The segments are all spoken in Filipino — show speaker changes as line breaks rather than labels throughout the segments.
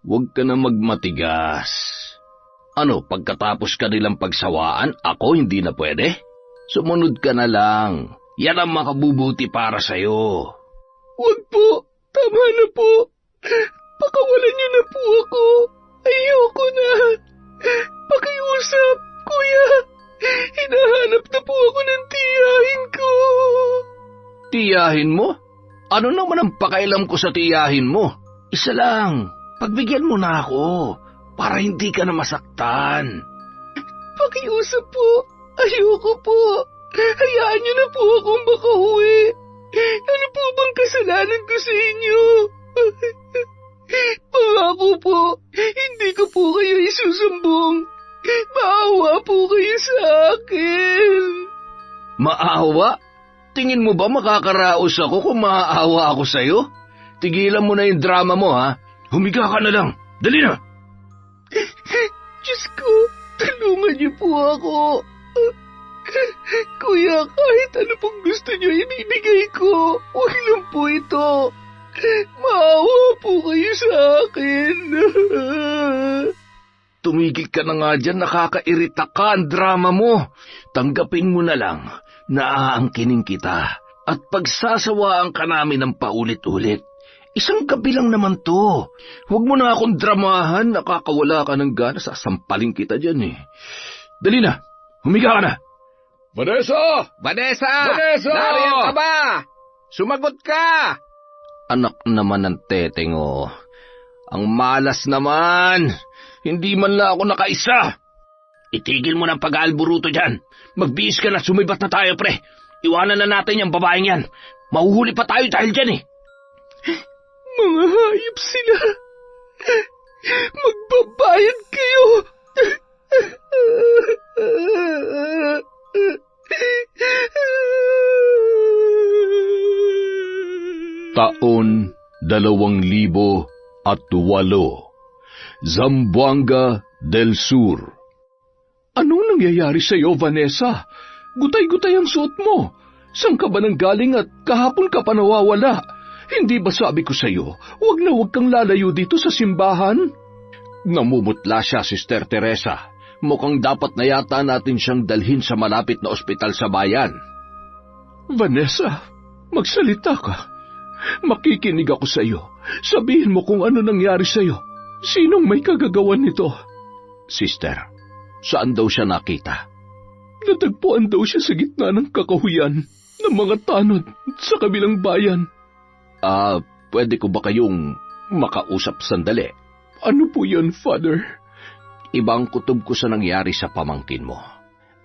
Huwag ka na magmatigas. Ano, pagkatapos ka nilang pagsawaan, ako hindi na pwede? Sumunod ka na lang. Yan ang makabubuti para sa'yo.
Huwag po. Tama na po. Pakawalan niyo na po ako. Ayoko na. Pakiusap, kuya. Hinahanap na po ako ng tiyahin ko.
Tiyahin mo? Ano naman ang pakailam ko sa tiyahin mo? Isa lang, pagbigyan mo na ako para hindi ka na masaktan.
Pakiusap po. Ayoko po. Hayaan niyo na po akong makauwi. Ano po bang kasalanan ko sa inyo? Pangako po, hindi ko po kayo isusumbong. Maawa po kayo sa akin.
Maawa? Tingin mo ba makakaraos ako kung maaawa ako sa'yo? Tigilan mo na yung drama mo, ha? Humiga ka na lang. Dali na!
Diyos ko, tulungan niyo po ako. Kuya, kahit ano pong gusto niyo ibibigay ko. Huwag lang po ito. Maawa po kayo sa akin.
Tumigil ka na nga dyan, nakakairita ka ang drama mo. Tanggapin mo na lang na aangkinin kita at pagsasawaan ka namin ng paulit-ulit. Isang gabi lang naman to. Huwag mo na akong dramahan, nakakawala ka ng gana, sasampaling kita dyan eh. Dali na, humiga ka na.
Vanessa!
Vanessa!
Vanessa!
Nariyan ka ba? Sumagot ka! Anak naman ng teteng, oh. Ang malas naman. Hindi man lang ako nakaisa. Itigil mo ng pag-aalburuto dyan. Magbihis ka na, sumibat na tayo, pre. Iwanan na natin yung babaeng yan. Mahuhuli pa tayo dahil dyan eh.
Mga hayop sila. Magbabayad kayo.
Taon 2008, Zamboanga del Sur.
Anong nangyayari sa iyo, Vanessa? Gutay-gutay ang suot mo. Saan ka ba nanggaling at kahapon ka pa nawawala? Hindi ba sabi ko sa iyo, huwag na huwag kang lalayo dito sa simbahan?
Namumutla siya, Sister Teresa. Mukhang dapat na yata natin siyang dalhin sa malapit na ospital sa bayan.
Vanessa, magsalita ka. Makikinig ako sa iyo. Sabihin mo kung ano nangyari sa iyo. Sinong may kagagawan nito?
Sister, saan daw siya nakita?
Natagpuan daw siya sa gitna ng kakahuyan ng mga tanod sa kabilang bayan.
Pwede ko ba kayong makausap sandali?
Ano po yan, Father?
Ibang kutob ko sa nangyari sa pamangkin mo.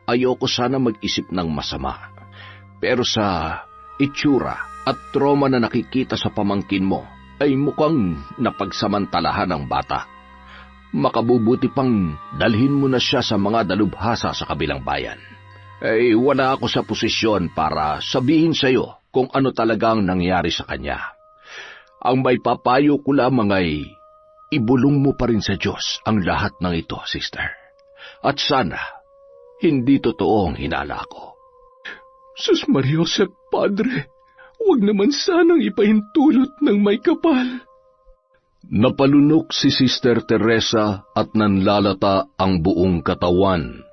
Ayoko sana mag-isip ng masama. Pero sa itsura at trauma na nakikita sa pamangkin mo, ay mukhang napagsamantalahan ng bata. Makabubuti pang dalhin mo na siya sa mga dalubhasa sa kabilang bayan. Wala ako sa posisyon para sabihin sa iyo kung ano talagang nangyari sa kanya. Ang may papayo ko lamang ay ibulong mo pa rin sa Diyos ang lahat ng ito, sister. At sana, hindi totoo ang hinala ko.
Sus Mariosep, Padre, huwag naman sanang ipahintulot ng may kapal.
Napalunok si Sister Teresa at nanlalata ang buong katawan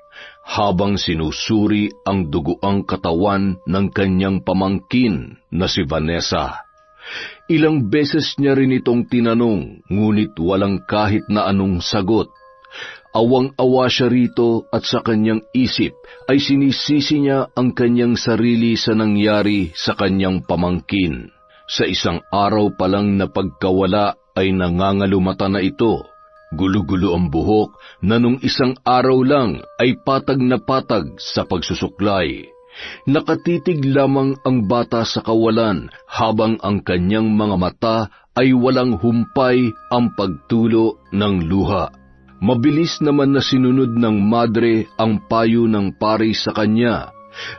habang sinusuri ang duguang katawan ng kanyang pamangkin na si Vanessa. Ilang beses niya rin itong tinanong, ngunit walang kahit na anong sagot. Awang-awa siya rito at sa kanyang isip ay sinisisi niya ang kanyang sarili sa nangyari sa kanyang pamangkin. Sa isang araw pa lang na pagkawala ay nangangalumata na ito. Gulo-gulo ang buhok na nung isang araw lang ay patag na patag sa pagsusuklay. Nakatitig lamang ang bata sa kawalan habang ang kanyang mga mata ay walang humpay ang pagtulo ng luha. Mabilis naman na sinunod ng madre ang payo ng pari sa kanya.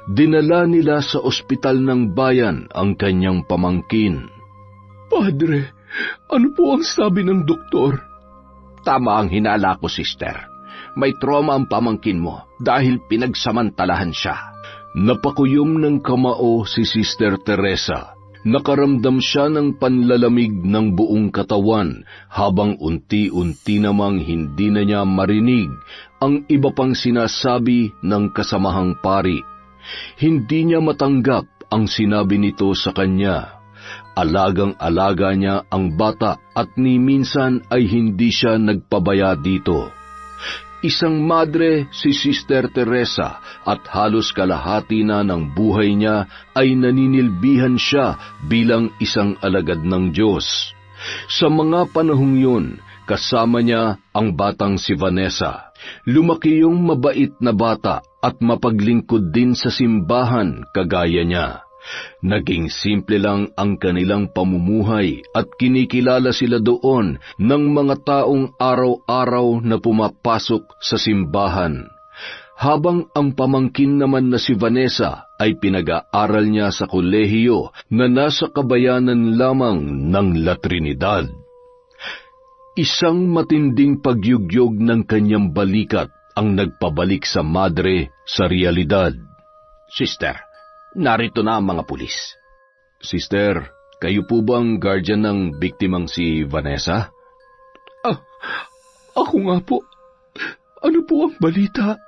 Dinala nila sa ospital ng bayan ang kanyang pamangkin.
Padre, ano po ang sabi ng doktor?
Tama ang hinala ko, sister. May trauma ang pamangkin mo dahil pinagsamantalahan siya. Napakuyom ng kamao si Sister Teresa. Nakaramdam siya ng panlalamig ng buong katawan habang unti-unti namang hindi na niya marinig ang iba pang sinasabi ng kasamahang pari. Hindi niya matanggap ang sinabi nito sa kanya. Alagang-alaga niya ang bata at ni minsan ay hindi siya nagpabaya dito. Isang madre si Sister Teresa at halos kalahati na ng buhay niya ay naninilbihan siya bilang isang alagad ng Diyos. Sa mga panahong yun, kasama niya ang batang si Vanessa. Lumaki yung mabait na bata at mapaglingkod din sa simbahan kagaya niya. Naging simple lang ang kanilang pamumuhay at kinikilala sila doon ng mga taong araw-araw na pumapasok sa simbahan. Habang ang pamangkin naman na si Vanessa ay pinag-aaral niya sa kolehiyo na nasa kabayanan lamang ng La Trinidad. Isang matinding pagyugyog ng kanyang balikat ang nagpabalik sa madre sa realidad.
Sister, narito na ang mga pulis.
Sister, kayo po bang guardian ng biktimang si Vanessa?
Ako nga po. Ano po ang balita?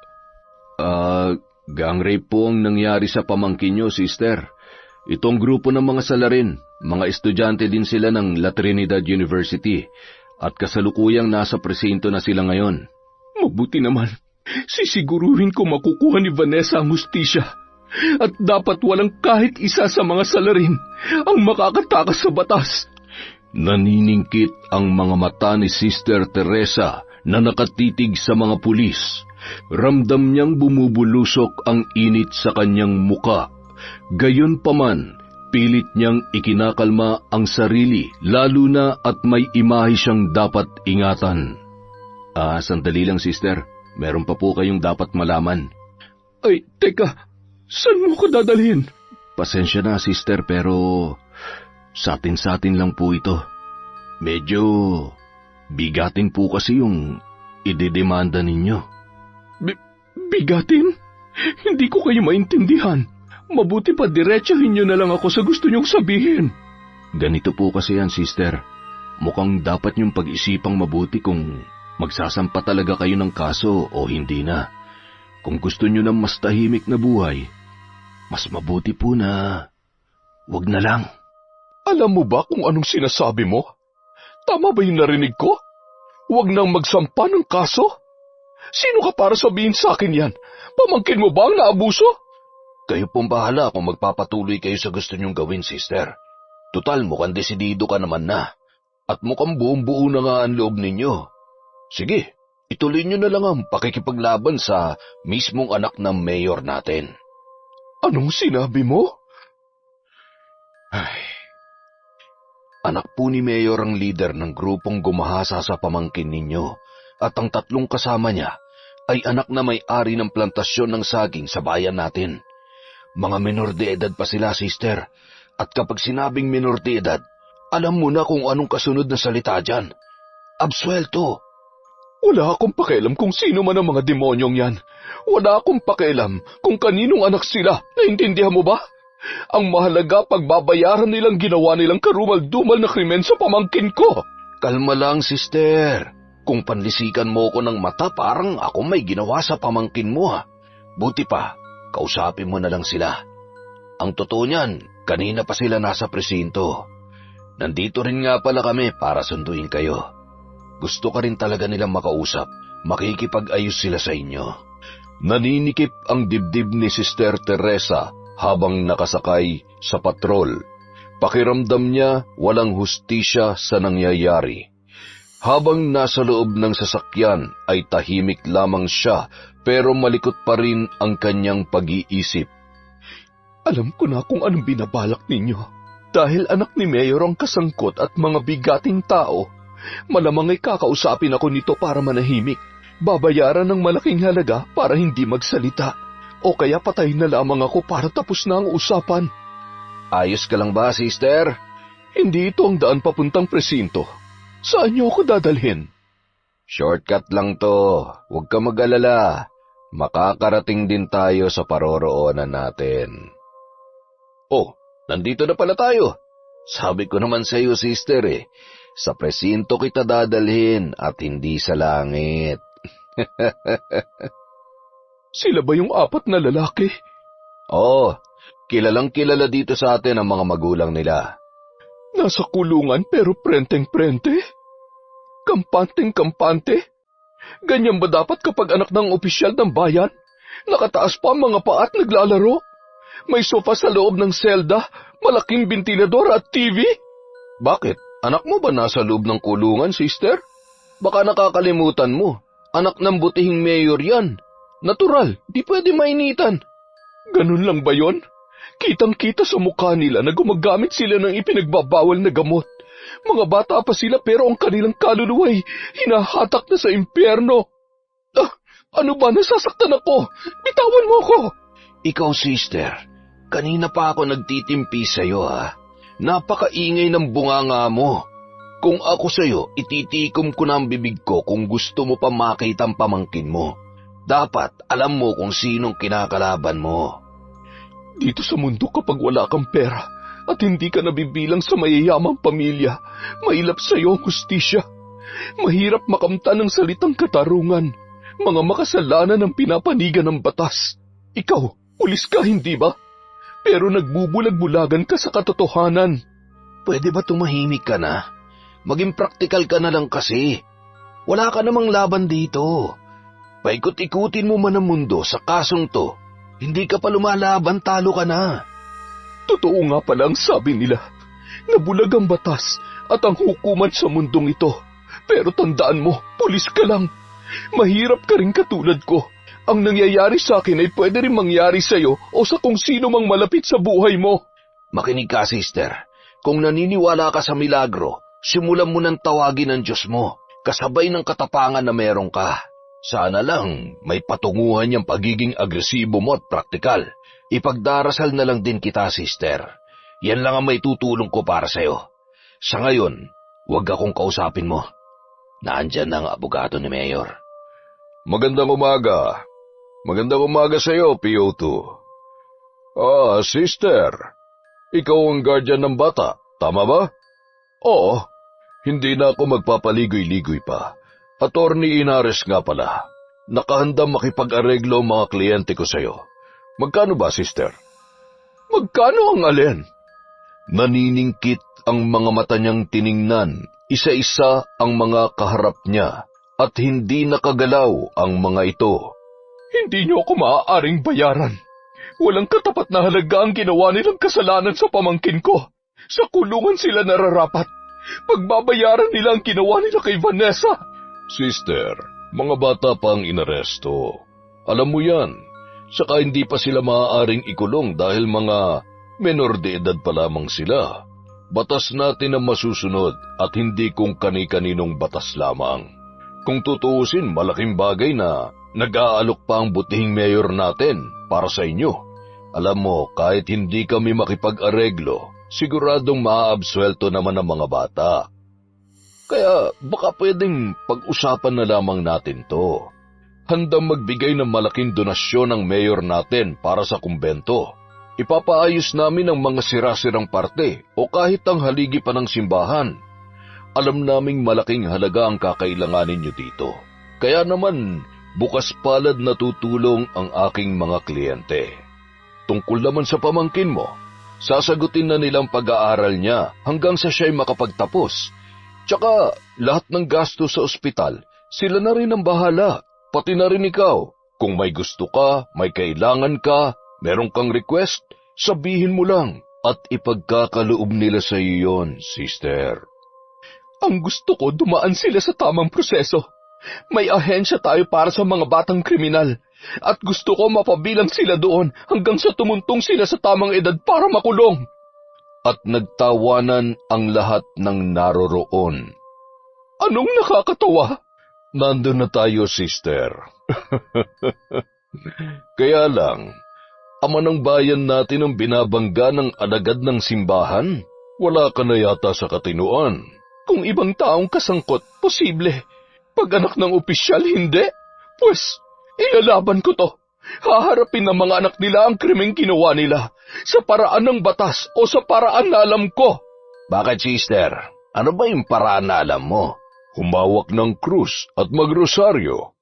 Gang rape po ang nangyari sa pamangkin niyo, sister. Itong grupo ng mga salarin, mga estudyante din sila ng La Trinidad University, at kasalukuyang nasa presinto na sila ngayon.
Mabuti naman. Sisiguruhin ko makukuha ni Vanessa ang hustisya. At dapat walang kahit isa sa mga salarin ang makakatakas sa batas.
Naniningkit ang mga mata ni Sister Teresa na nakatitig sa mga pulis. Ramdam niyang bumubulusok ang init sa kanyang muka. Gayunpaman, pilit niyang ikinakalma ang sarili, lalo na at may imahe siyang dapat ingatan. Sandali lang, sister. Meron pa po kayong dapat malaman.
Ay, teka. Saan mo ko dadalhin?
Pasensya na, sister, pero satin-satin lang po ito. Medyo bigatin po kasi yung idedemanda ninyo.
Bigatin? Hindi ko kayo maintindihan. Mabuti pa diretsahin niyo na lang ako sa gusto niyong sabihin.
Ganito po kasi yan, sister. Mukhang dapat niyong pag-isipang mabuti kung magsasampa talaga kayo ng kaso o hindi na. Kung gusto niyo ng mas tahimik na buhay, mas mabuti po na wag na lang.
Alam mo ba kung anong sinasabi mo? Tama ba yung narinig ko? Wag nang magsampa ng kaso? Sino ka para sabihin sa akin yan? Pamangkin mo ba ang naabuso?
Kayo pong bahala kung magpapatuloy kayo sa gusto niyong gawin, sister. Tutal, mukhang desidido ka naman na. At mukhang buong-buo na nga ang loob ninyo. Sige, ituloy niyo na lang ang pakikipaglaban sa mismong anak ng mayor natin.
Anong sinabi mo?
Ay, anak po ni Mayor ang leader ng grupong gumahasa sa pamangkin ninyo at ang tatlong kasama niya ay anak na may-ari ng plantasyon ng saging sa bayan natin. Mga menor de edad pa sila, sister, at kapag sinabing menor de edad, alam mo na kung anong kasunod na salita dyan. Absuelto.
Wala akong pakialam kung sino man ang mga demonyong yan. Wala akong pakialam kung kaninong anak sila. Naintindihan mo ba? Ang mahalaga pagbabayaran nilang ginawa nilang karumal-dumal na krimen sa pamangkin ko.
Kalma lang, sister. Kung panlisikan mo ko ng mata, parang ako may ginawa sa pamangkin mo, ha. Buti pa, kausapin mo na lang sila. Ang totoo niyan, kanina pa sila nasa presinto. Nandito rin nga pala kami para sunduin kayo. Gusto ka rin talaga nilang makausap. Makikipag-ayos sila sa inyo.
Naninikip ang dibdib ni Sister Teresa habang nakasakay sa patrol. Pakiramdam niya walang hustisya sa nangyayari. Habang nasa loob ng sasakyan ay tahimik lamang siya pero malikot pa rin ang kanyang pag-iisip.
Alam ko na kung anong binabalak ninyo. Dahil anak ni Mayor ang kasangkot at mga bigating tao, malamang ay kakausapin ako nito para manahimik. Babayaran ng malaking halaga para hindi magsalita. O kaya patayin na lamang ako para tapos na ang usapan.
Ayos ka lang ba, sister?
Hindi ito ang daan papuntang presinto. Saan niyo ako dadalhin?
Shortcut lang to. Huwag ka mag-alala. Makakarating din tayo sa paroroonan natin. Oh, nandito na pala tayo. Sabi ko naman sa iyo, sister sa presinto kita dadalhin at hindi sa langit.
Sila ba yung 4 na lalaki?
Oo, kilalang kilala dito sa atin ang mga magulang nila.
Nasa kulungan pero prenteng-prente? Kampanteng-kampante? Ganyan ba dapat kapag anak ng opisyal ng bayan? Nakataas pa ang mga paa at naglalaro? May sofa sa loob ng selda, malaking bentilador at TV?
Bakit? Anak mo ba nasa loob ng kulungan, sister? Baka nakakalimutan mo. Anak ng butihing mayor yan. Natural, di pwede mainitan.
Ganun lang ba yon? Kitang-kita sa mukha nila na gumagamit sila ng ipinagbabawal na gamot. Mga bata pa sila pero ang kanilang kaluluwa'y hinahatak na sa impyerno. Ano ba? Nasasaktan ako! Bitawan mo ako!
Ikaw, sister, kanina pa ako nagtitimpi sa'yo, Napakaingay ng bunganga mo. Kung ako sa'yo, ititikom ko na ang bibig ko kung gusto mo pa makita ang pamangkin mo. Dapat alam mo kung sinong kinakalaban mo.
Dito sa mundo kapag wala kang pera at hindi ka nabibilang sa mayayamang pamilya, mailap sa'yo ang hustisya. Mahirap makamtan ng salitang katarungan. Mga makasalanan ang pinapanigan ng batas. Ikaw, pulis ka, hindi ba? Pero nagbubulag-bulagan ka sa katotohanan.
Pwede ba tumahimik ka na? Maging praktikal ka na lang kasi. Wala ka namang laban dito. Paikot-ikutin mo man ang mundo sa kasong to. Hindi ka pa lumalaban, talo ka na.
Totoo nga pala ang sabi nila. Nabulag ang batas at ang hukuman sa mundong ito. Pero tandaan mo, pulis ka lang. Mahirap ka rin katulad ko. Ang nangyayari sa akin ay pwede rin mangyari sa'yo o sa kung sino mang malapit sa buhay mo.
Makinig ka, sister. Kung naniniwala ka sa milagro, simulan mo nang tawagin ang Diyos mo, kasabay ng katapangan na meron ka. Sana lang may patunguhan niyang pagiging agresibo mo at praktikal. Ipagdarasal na lang din kita, sister. Yan lang ang may tutulong ko para sa'yo. Sa ngayon, huwag akong kausapin mo. Naandyan na ang abogado ni Mayor.
Magandang umaga. Magandang umaga sa iyo, PO2. Sister. Ikaw ang guardian ng bata, tama ba? Oo. Hindi na ako magpapaligoy-ligoy pa. Attorney Inares nga pala. Nakahanda makipag-areglo ang mga kliyente ko sa iyo. Magkano ba, sister?
Magkano ang alin?
Naniningkit ang mga mata niyang tiningnan. Isa-isa ang mga kaharap niya at hindi nakagalaw ang mga ito.
Hindi niyo ako maaaring bayaran. Walang katapat na halaga ang ginawa nilang kasalanan sa pamangkin ko. Sa kulungan sila nararapat. Pagbabayaran nila ang ginawa nila kay Vanessa.
Sister, mga bata pa ang inaresto. Alam mo yan. Saka hindi pa sila maaaring ikulong dahil mga menor de edad pa lamang sila. Batas natin ang masusunod at hindi kung kani-kaninong batas lamang. Kung tutuusin, malaking bagay na nag-aalok pa ang butihing mayor natin para sa inyo. Alam mo, kahit hindi kami makipag-areglo, siguradong maaabswelto naman ang mga bata. Kaya baka pwedeng pag-usapan na lamang natin to. Handang magbigay ng malaking donasyon ang mayor natin para sa kumbento. Ipapaayos namin ang mga sira-sirang parte o kahit ang haligi pa ng simbahan. Alam naming malaking halaga ang kakailanganin nyo dito. Kaya naman, bukas palad na tutulong ang aking mga kliyente. Tungkol naman sa pamangkin mo, sasagutin na nilang pag-aaral niya hanggang sa siya'y makapagtapos. Tsaka lahat ng gasto sa ospital, sila na rin ang bahala, pati na rin ikaw. Kung may gusto ka, may kailangan ka, meron kang request, sabihin mo lang at ipagkakaloob nila sa iyo yun, sister.
Ang gusto ko dumaan sila sa tamang proseso. May ahensya tayo para sa mga batang kriminal at gusto ko mapabilang sila doon hanggang sa tumuntong sila sa tamang edad para makulong.
At nagtawanan ang lahat ng naroroon.
Anong nakakatawa?
Nandun na tayo, sister. Kaya lang, ama ng bayan natin ang binabangga ng alagad ng simbahan. Wala ka na yata sa katinuan.
Kung ibang taong kasangkot, posible. Pag anak ng opisyal, hindi. Pues, ilalaban ko to. Haharapin ng mga anak nila ang krimeng ginawa nila sa paraan ng batas o sa paraan na alam ko.
Bakit, sister? Ano ba yung paraan na alam mo?
Humawak ng krus at magrosaryo.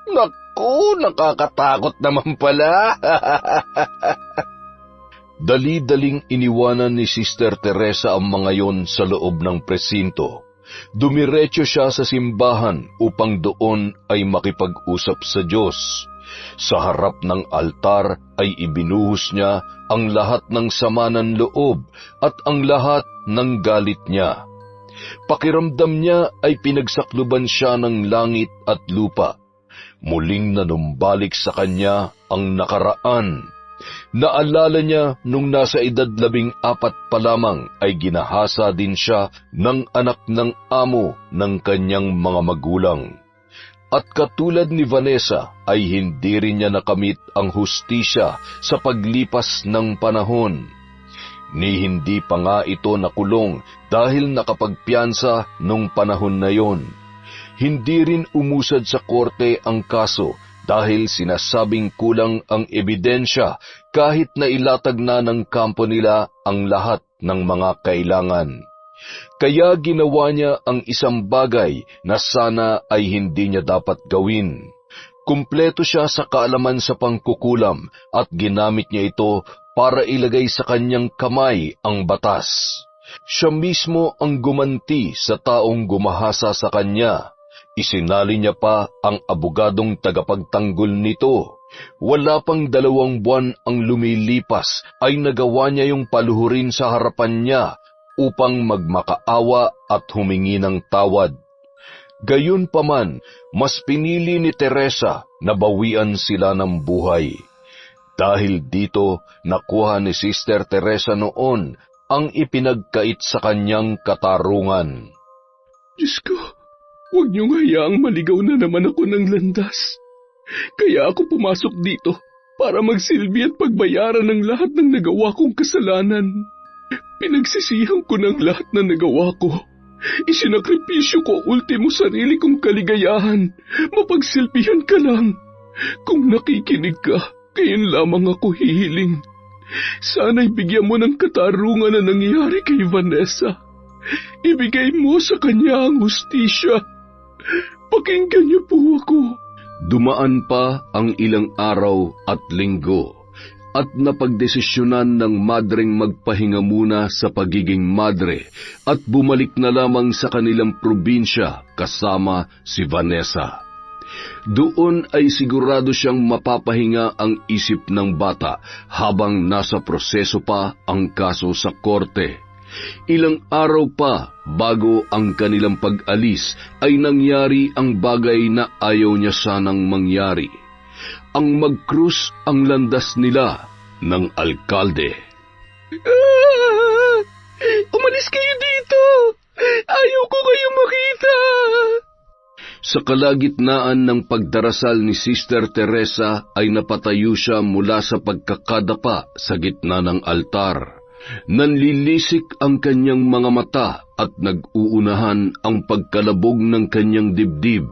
Naku, nakakatakot naman pala.
Dali-daling iniwanan ni Sister Teresa ang mga yon sa loob ng presinto. Dumiretso siya sa simbahan upang doon ay makipag-usap sa Diyos. Sa harap ng altar ay ibinuhos niya ang lahat ng sama ng loob at ang lahat ng galit niya. Pakiramdam niya ay pinagsakluban siya ng langit at lupa. Muling nanumbalik sa kanya ang nakaraan. Naalala niya nung nasa edad 14 pa lamang ay ginahasa din siya ng anak ng amo ng kanyang mga magulang. At katulad ni Vanessa ay hindi rin niya nakamit ang hustisya sa paglipas ng panahon. Ni hindi pa nga ito nakulong dahil nakapagpiyansa nung panahon na yon. Hindi rin umusad sa korte ang kaso dahil sinasabing kulang ang ebidensya kahit na ilatag na ng kampo nila ang lahat ng mga kailangan. Kaya ginawa niya ang isang bagay na sana ay hindi niya dapat gawin. Kumpleto siya sa kaalaman sa pangkukulam at ginamit niya ito para ilagay sa kanyang kamay ang batas. Siya mismo ang gumanti sa taong gumahasa sa kanya. Isinali niya pa ang abogadong tagapagtanggol nito. Wala pang 2 buwan ang lumilipas ay nagawa niya yung paluhurin sa harapan niya upang magmakaawa at humingi ng tawad. Gayunpaman, mas pinili ni Teresa na bawian sila ng buhay. Dahil dito, nakuha ni Sister Teresa noon ang ipinagkait sa kanyang katarungan.
Diyos ko, huwag niyong hayaang maligaw na naman ako ng landas. Kaya ako pumasok dito para magsilbi at pagbayaran ng lahat ng nagawa kong kasalanan. Pinagsisihan ko ng lahat na nagawa ko. Isinakripisyo ko ultimo sarili kong kaligayahan. Mapagsilbihan ka lang. Kung nakikinig ka, kayon lamang ako hihiling. Sana'y bigyan mo ng katarungan na nangyari kay Vanessa. Ibigay mo sa kanya ang hustisya. Pakinggan niyo po ako.
Dumaan pa ang ilang araw at linggo at napagdesisyonan ng madreng magpahinga muna sa pagiging madre at bumalik na lamang sa kanilang probinsya kasama si Vanessa. Doon ay sigurado siyang mapapahinga ang isip ng bata habang nasa proseso pa ang kaso sa korte. Ilang araw pa bago ang kanilang pag-alis ay nangyari ang bagay na ayaw niya sanang mangyari. Ang magkrus ang landas nila ng alkalde.
Umalis kayo dito! Ayaw ko kayo makita!
Sa kalagitnaan ng pagdarasal ni Sister Teresa ay napatayo siya mula sa pagkakadapa sa gitna ng altar. Nanlilisik ang kanyang mga mata at nag-uunahan ang pagkalabog ng kanyang dibdib.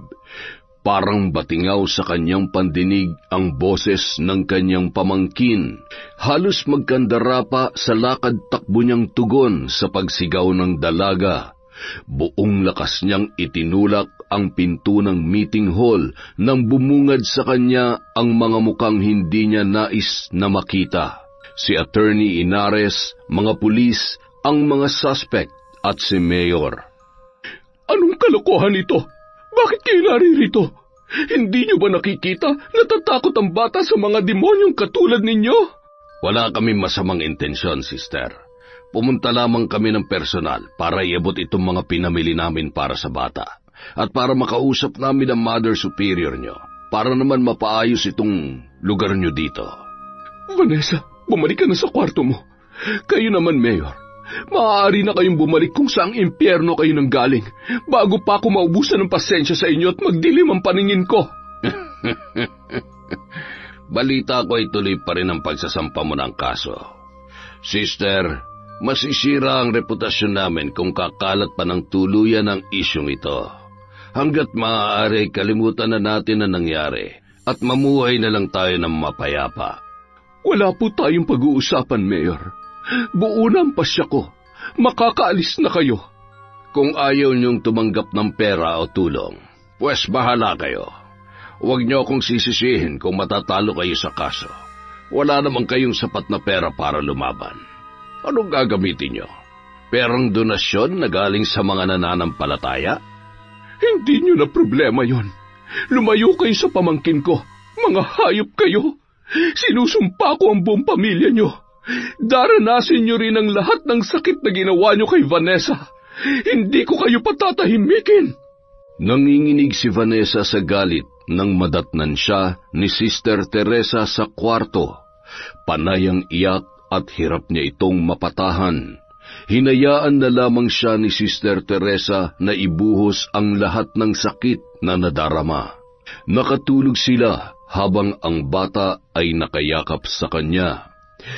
Parang batingaw sa kanyang pandinig ang boses ng kanyang pamangkin. Halos magkandara pa sa lakad-takbo niyang tugon sa pagsigaw ng dalaga. Buong lakas niyang itinulak ang pinto ng meeting hall nang bumungad sa kanya ang mga mukhang hindi niya nais na makita. Si Attorney Inares, mga pulis, ang mga suspect at si Mayor.
Anong kalokohan ito? Bakit kayo naririto? Hindi niyo ba nakikita? Natatakot ang bata sa mga demonyong katulad ninyo?
Wala kami masamang intensyon, sister. Pumunta lamang kami ng personal para iabot itong mga pinamili namin para sa bata. At para makausap namin ang Mother Superior nyo. Para naman mapaayos itong lugar nyo dito.
Vanessa, bumalik ka na sa kwarto mo. Kayo naman, Mayor. Maaari na kayong bumalik kung saang impyerno kayo nang galing bago pa ako maubusan ng pasensya sa inyo at magdilim ang paningin ko.
Balita ko ay tuloy pa rin ang pagsasampa mo ng kaso. Sister, masisira ang reputasyon namin kung kakalat pa ng tuluyan ang isyong ito. Hanggat maaari, kalimutan na natin ang nangyari at mamuhay na lang tayo ng mapayapa.
Wala po tayong pag-uusapan, Mayor.
Buo na ang pasya ko. Makakaalis na kayo. Kung ayaw niyong tumanggap ng pera o tulong, pues bahala kayo. Huwag niyo akong sisisihin kung matatalo kayo sa kaso. Wala naman kayong sapat na pera para lumaban. Anong gagamitin niyo? Perang donasyon na galing sa mga nananampalataya? Hindi niyo na problema yon. Lumayo kayo sa pamangkin ko. Mga hayop kayo. Sinusumpa ko ang buong pamilya niyo. Daranasin niyo rin ang lahat ng sakit na ginawa niyo kay Vanessa. Hindi ko kayo patatahimikin. Nanginginig si Vanessa sa galit nang madatnan siya ni Sister Teresa sa kwarto. Panayang iyak at hirap niya itong mapatahan. Hinayaan na lamang siya ni Sister Teresa na ibuhos ang lahat ng sakit na nadarama. Nakatulog sila habang ang bata ay nakayakap sa kanya.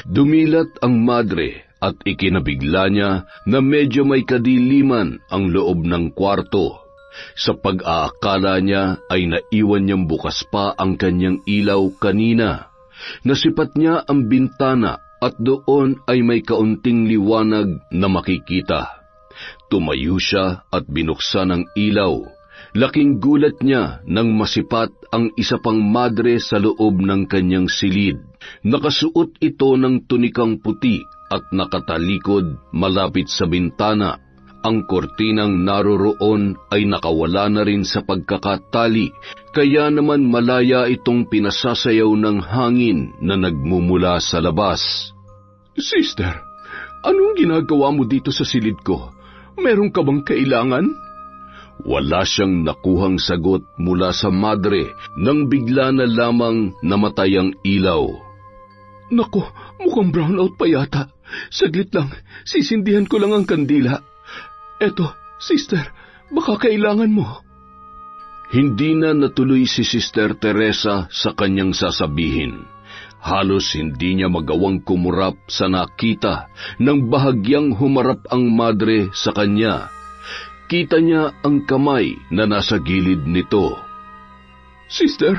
Dumilat ang madre at ikinabigla niya na medyo may kadiliman ang loob ng kwarto. Sa pag-aakala niya ay naiwan niyang bukas pa ang kanyang ilaw kanina. Nasipat niya ang bintana at doon ay may kaunting liwanag na makikita. Tumayo siya at binuksan ang ilaw. Laking gulat niya nang masipat ang isa pang madre sa loob ng kanyang silid. Nakasuot ito ng tunikang puti at nakatalikod malapit sa bintana. Ang kortinang naroroon ay nakawala na rin sa pagkakatali, kaya naman malaya itong pinasasayaw ng hangin na nagmumula sa labas. Sister, anong ginagawa mo dito sa silid ko? Meron ka bang kailangan? Wala siyang nakuhang sagot mula sa madre nang bigla na lamang namatay ang ilaw. Naku, mukhang brownout pa yata. Saglit lang, sisindihan ko lang ang kandila. Eto, sister, baka kailangan mo. Hindi na natuloy si Sister Teresa sa kanyang sasabihin. Halos hindi niya magawang kumurap sa nakita nang bahagyang humarap ang madre sa kanya. Kita niya ang kamay na nasa gilid nito. Sister,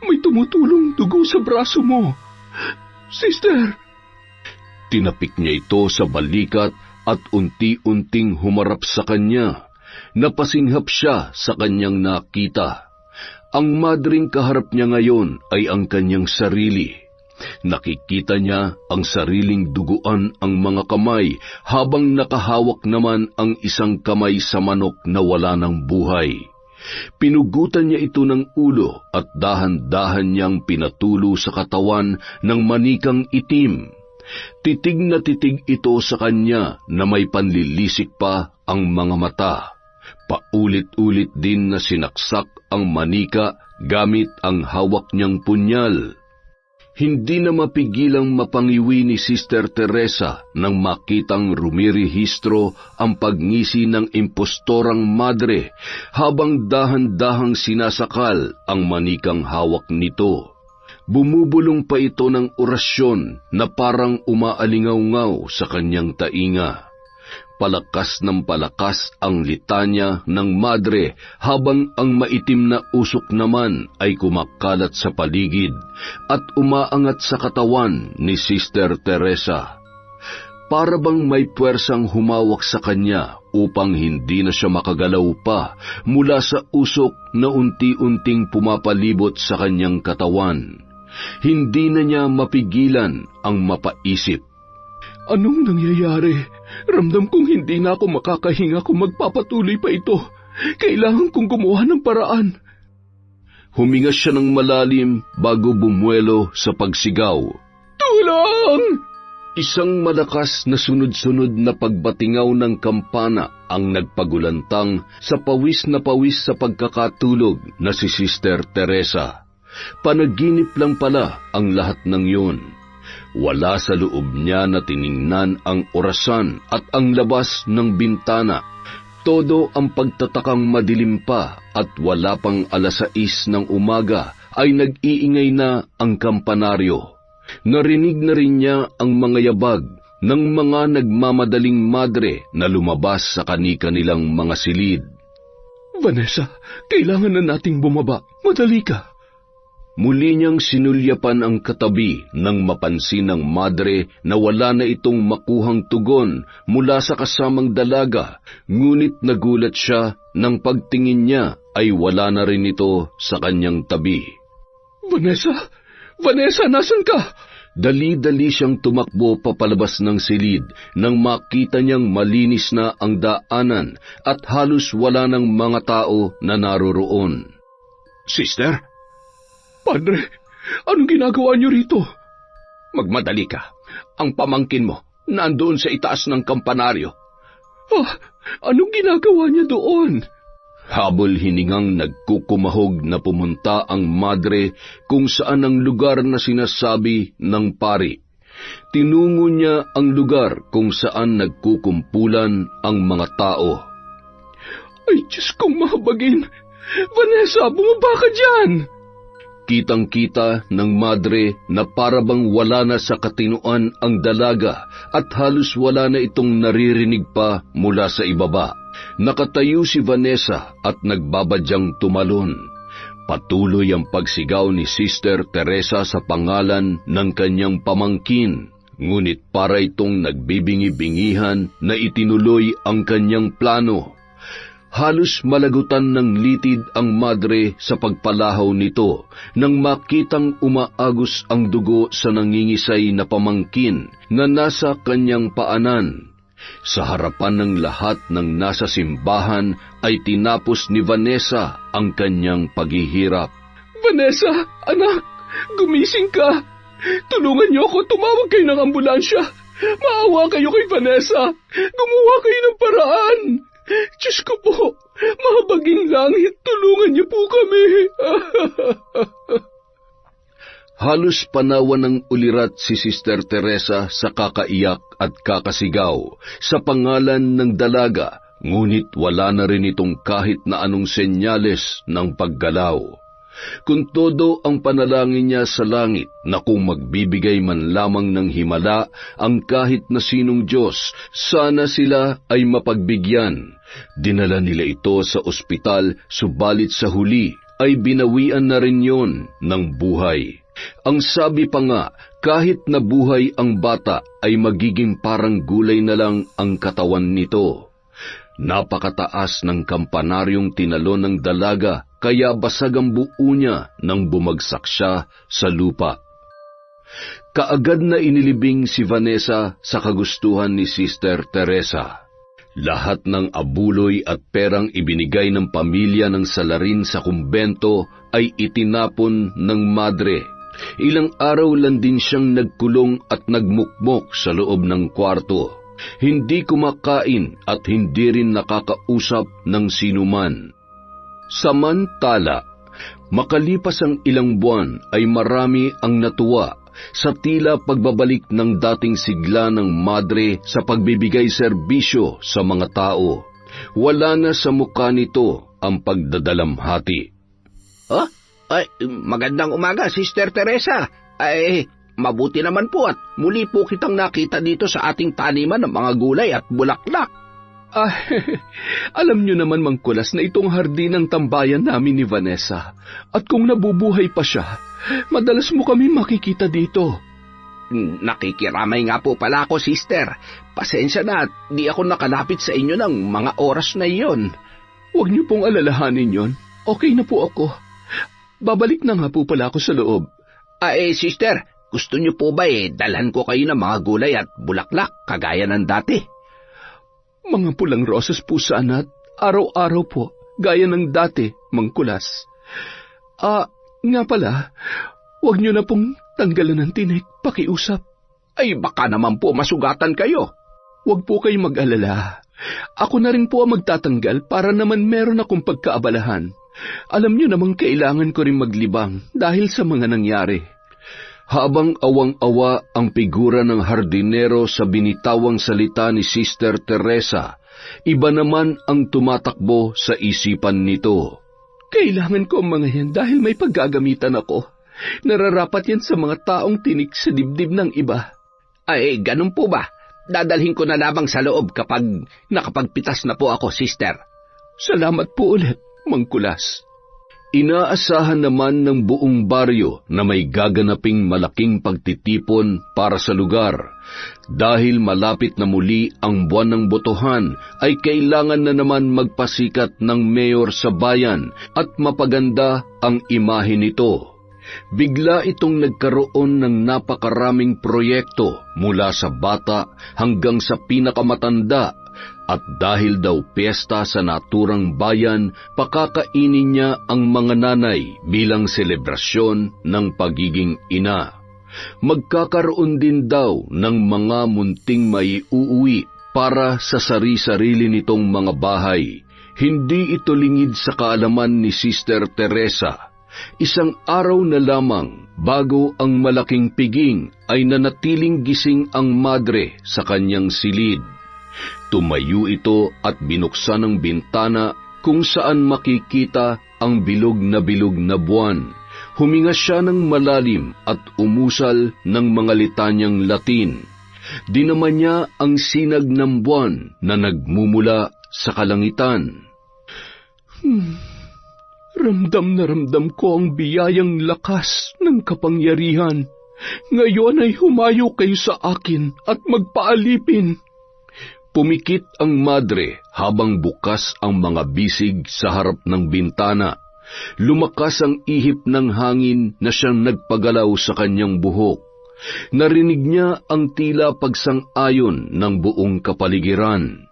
may tumutulong dugo sa braso mo. Sister! Tinapik niya ito sa balikat at unti-unting humarap sa kanya. Napasinghap siya sa kanyang nakita. Ang madring kaharap niya ngayon ay ang kanyang sarili. Nakikita niya ang sariling duguan ang mga kamay habang nakahawak naman ang isang kamay sa manok na wala ng buhay. Pinugutan niya ito ng ulo at dahan-dahan niyang pinatulo sa katawan ng manikang itim. Titig na titig ito sa kanya na may panlilisik pa ang mga mata. Paulit-ulit din na sinaksak ang manika gamit ang hawak niyang punyal. Hindi na mapigilang mapangiwi ni Sister Teresa nang makitang rumirehistro ang pagngisi ng impostorang madre habang dahan-dahang sinasakal ang manikang hawak nito. Bumubulong pa ito ng orasyon na parang umaalingaw-ngaw sa kanyang tainga. Palakas ng palakas ang litanya ng madre habang ang maitim na usok naman ay kumakalat sa paligid at umaangat sa katawan ni Sister Teresa. Para bang may puwersang humawak sa kanya upang hindi na siya makagalaw pa mula sa usok na unti-unting pumapalibot sa kanyang katawan. Hindi na niya mapigilan ang mapaisip. Anong nangyayari? Ramdam kong hindi na ako makakahinga kung magpapatuloy pa ito. Kailangan kong gumawa ng paraan. Huminga siya ng malalim bago bumuelo sa pagsigaw. Tulong! Isang malakas na sunod-sunod na pagbatingaw ng kampana ang nagpagulantang sa pawis sa pagkakatulog na si Sister Teresa. Panaginip lang pala ang lahat ng yun. Wala sa loob niya na tiningnan ang orasan at ang labas ng bintana. Todo ang pagtatakang madilim pa at wala pang 6:00 ng umaga ay nag-iingay na ang kampanaryo. Narinig na rin niya ang mga yabag ng mga nagmamadaling madre na lumabas sa kani-kanilang mga silid. Vanessa, kailangan na nating bumaba. Madali ka. Muli niyang sinulyapan ang katabi nang mapansin ng madre na wala na itong makuhang tugon mula sa kasamang dalaga, ngunit nagulat siya nang pagtingin niya ay wala na rin ito sa kanyang tabi.
Vanessa? Vanessa, nasan ka?
Dali-dali siyang tumakbo papalabas ng silid nang makita niyang malinis na ang daanan at halos wala ng mga tao na naroroon.
Sister?
Padre, anong ginagawa niyo rito?
Magmadali ka. Ang pamangkin mo, nandoon sa itaas ng kampanaryo.
Anong ginagawa niya doon?
Habol hiningang nagkukumahog na pumunta ang madre kung saan ang lugar na sinasabi ng pari. Tinungo niya ang lugar kung saan nagkukumpulan ang mga tao.
Ay, Diyos kong mahabagin! Vanessa, bumaba ka dyan!
Kitang-kita ng madre na parabang wala na sa katinuan ang dalaga at halos wala na itong naririnig pa mula sa ibaba. Nakatayo si Vanessa at nagbabadyang tumalon. Patuloy ang pagsigaw ni Sister Teresa sa pangalan ng kanyang pamangkin, ngunit para itong nagbibingi-bingihan na itinuloy ang kanyang plano. Halos malagutan ng litid ang madre sa pagpalahaw nito nang makitang umaagos ang dugo sa nangingisay na pamangkin na nasa kanyang paanan. Sa harapan ng lahat ng nasa simbahan ay tinapos ni Vanessa ang kanyang paghihirap.
Vanessa, anak, gumising ka! Tulungan niyo ako, tumawag kayo ng ambulansya! Maawa kayo kay Vanessa! Gumawa kayo ng paraan! Diyos ko po, mahabaging langit, tulungan niyo po kami.
Halos panawan ng ulirat si Sister Teresa sa kakaiyak at kakasigaw sa pangalan ng dalaga, ngunit wala na rin itong kahit na anong senyales ng paggalaw. Kung todo ang panalangin niya sa langit na kung magbibigay man lamang ng himala ang kahit na sinong Diyos, sana sila ay mapagbigyan. Dinala nila ito sa ospital, subalit sa huli ay binawian na rin yon ng buhay. Ang sabi pa nga, kahit na buhay ang bata ay magiging parang gulay na lang ang katawan nito. Napakataas ng kampanaryong tinalon ng dalaga, kaya basag ang buo niya nang bumagsak siya sa lupa. Kaagad na inilibing si Vanessa sa kagustuhan ni Sister Teresa. Lahat ng abuloy at perang ibinigay ng pamilya ng salarin sa kumbento ay itinapon ng madre. Ilang araw lang din siyang nagkulong at nagmukmok sa loob ng kwarto. Hindi kumakain at hindi rin nakakausap ng sinuman. Samantala, makalipas ang ilang buwan ay marami ang natuwa sa tila pagbabalik ng dating sigla ng madre sa pagbibigay serbisyo sa mga tao. Wala na sa mukha nito ang pagdadalamhati.
Magandang umaga, Sister Teresa. Mabuti naman po at muli po kitang nakita dito sa ating taniman ng mga gulay at bulaklak.
Alam niyo naman, Mang Kulas, na itong hardin ang tambayan namin ni Vanessa. At kung nabubuhay pa siya, madalas mo kami makikita dito.
Nakikiramay nga po pala ako, Sister. Pasensya na at di ako nakalapit sa inyo ng mga oras na iyon.
Huwag niyo pong alalahanin yon. Okay na po ako. Babalik na nga po pala ako sa loob.
Sister, gusto niyo po ba dalhan ko kayo ng mga gulay at bulaklak kagaya ng dati?
Mga pulang rosas po sana at araw-araw po, gaya ng dati, Mang Kulas. Nga pala, huwag niyo na pong tanggalan ng tinik, pakiusap.
Baka naman po masugatan kayo.
Huwag po kayo mag-alala. Ako na rin po ang magtatanggal para naman meron akong pagkaabalahan. Alam niyo namang kailangan ko rin maglibang dahil sa mga nangyari.
Habang awang-awa ang figura ng hardinero sa binitawang salita ni Sister Teresa, iba naman ang tumatakbo sa isipan nito.
Kailangan ko ang mga yan dahil may paggagamitan ako. Nararapat yan sa mga taong tinik sa dibdib ng iba.
Ganun po ba? Dadalhin ko na lamang sa loob kapag nakapagpitas na po ako, Sister.
Salamat po ulit, Mang Kulas.
Inaasahan naman ng buong baryo na may gaganaping malaking pagtitipon para sa lugar. Dahil malapit na muli ang buwan ng botohan, ay kailangan na naman magpasikat ng mayor sa bayan at mapaganda ang imahe nito. Bigla itong nagkaroon ng napakaraming proyekto mula sa bata hanggang sa pinakamatanda. At dahil daw piyesta sa naturang bayan, pakakainin niya ang mga nanay bilang selebrasyon ng pagiging ina. Magkakaroon din daw ng mga munting maiuuwi para sa sari-sarili nitong mga bahay. Hindi ito lingid sa kaalaman ni Sister Teresa. Isang araw na lamang bago ang malaking piging ay nanatiling gising ang madre sa kanyang silid. Tumayo ito at binuksan ang bintana kung saan makikita ang bilog na buwan. Huminga siya ng malalim at umusal ng mga litanyang Latin. Dinaman niya ang sinag ng buwan na nagmumula sa kalangitan.
Ramdam na ramdam ko ang biyayang lakas ng kapangyarihan. Ngayon ay humayo kayo sa akin at magpaalipin.
Pumikit ang madre habang bukas ang mga bisig sa harap ng bintana. Lumakas ang ihip ng hangin na siyang nagpagalaw sa kanyang buhok. Narinig niya ang tila pagsang-ayon ng buong kapaligiran.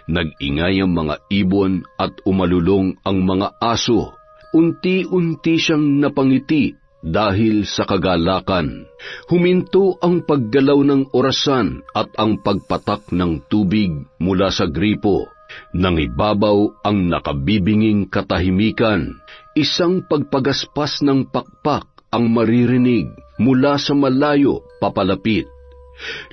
Nag-ingay ang mga ibon at umalulong ang mga aso. Unti-unti siyang napangiti dahil sa kagalakan. Huminto ang paggalaw ng orasan at ang pagpatak ng tubig mula sa gripo. Nangibabaw ang nakabibinging katahimikan. Isang pagpagaspas ng pakpak ang maririnig mula sa malayo papalapit.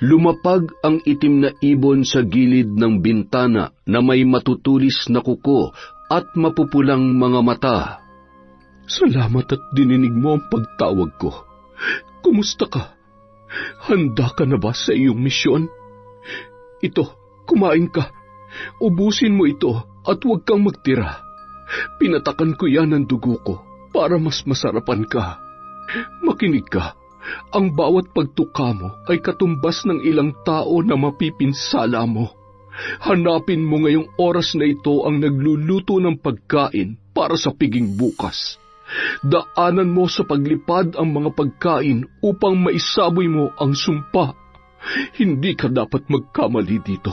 Lumapag ang itim na ibon sa gilid ng bintana na may matutulis na kuko at mapupulang mga mata.
Salamat at dininig mo ang pagtawag ko. Kumusta ka? Handa ka na ba sa iyong misyon? Ito, kumain ka. Ubusin mo ito at huwag kang magtira. Pinatakan ko yan ng dugo ko para mas masarapan ka. Makinig ka. Ang bawat pagtuka mo ay katumbas ng ilang tao na mapipinsala mo. Hanapin mo ngayong oras na ito ang nagluluto ng pagkain para sa piging bukas. Daanan mo sa paglipad ang mga pagkain upang maisaboy mo ang sumpa. Hindi ka dapat magkamali dito.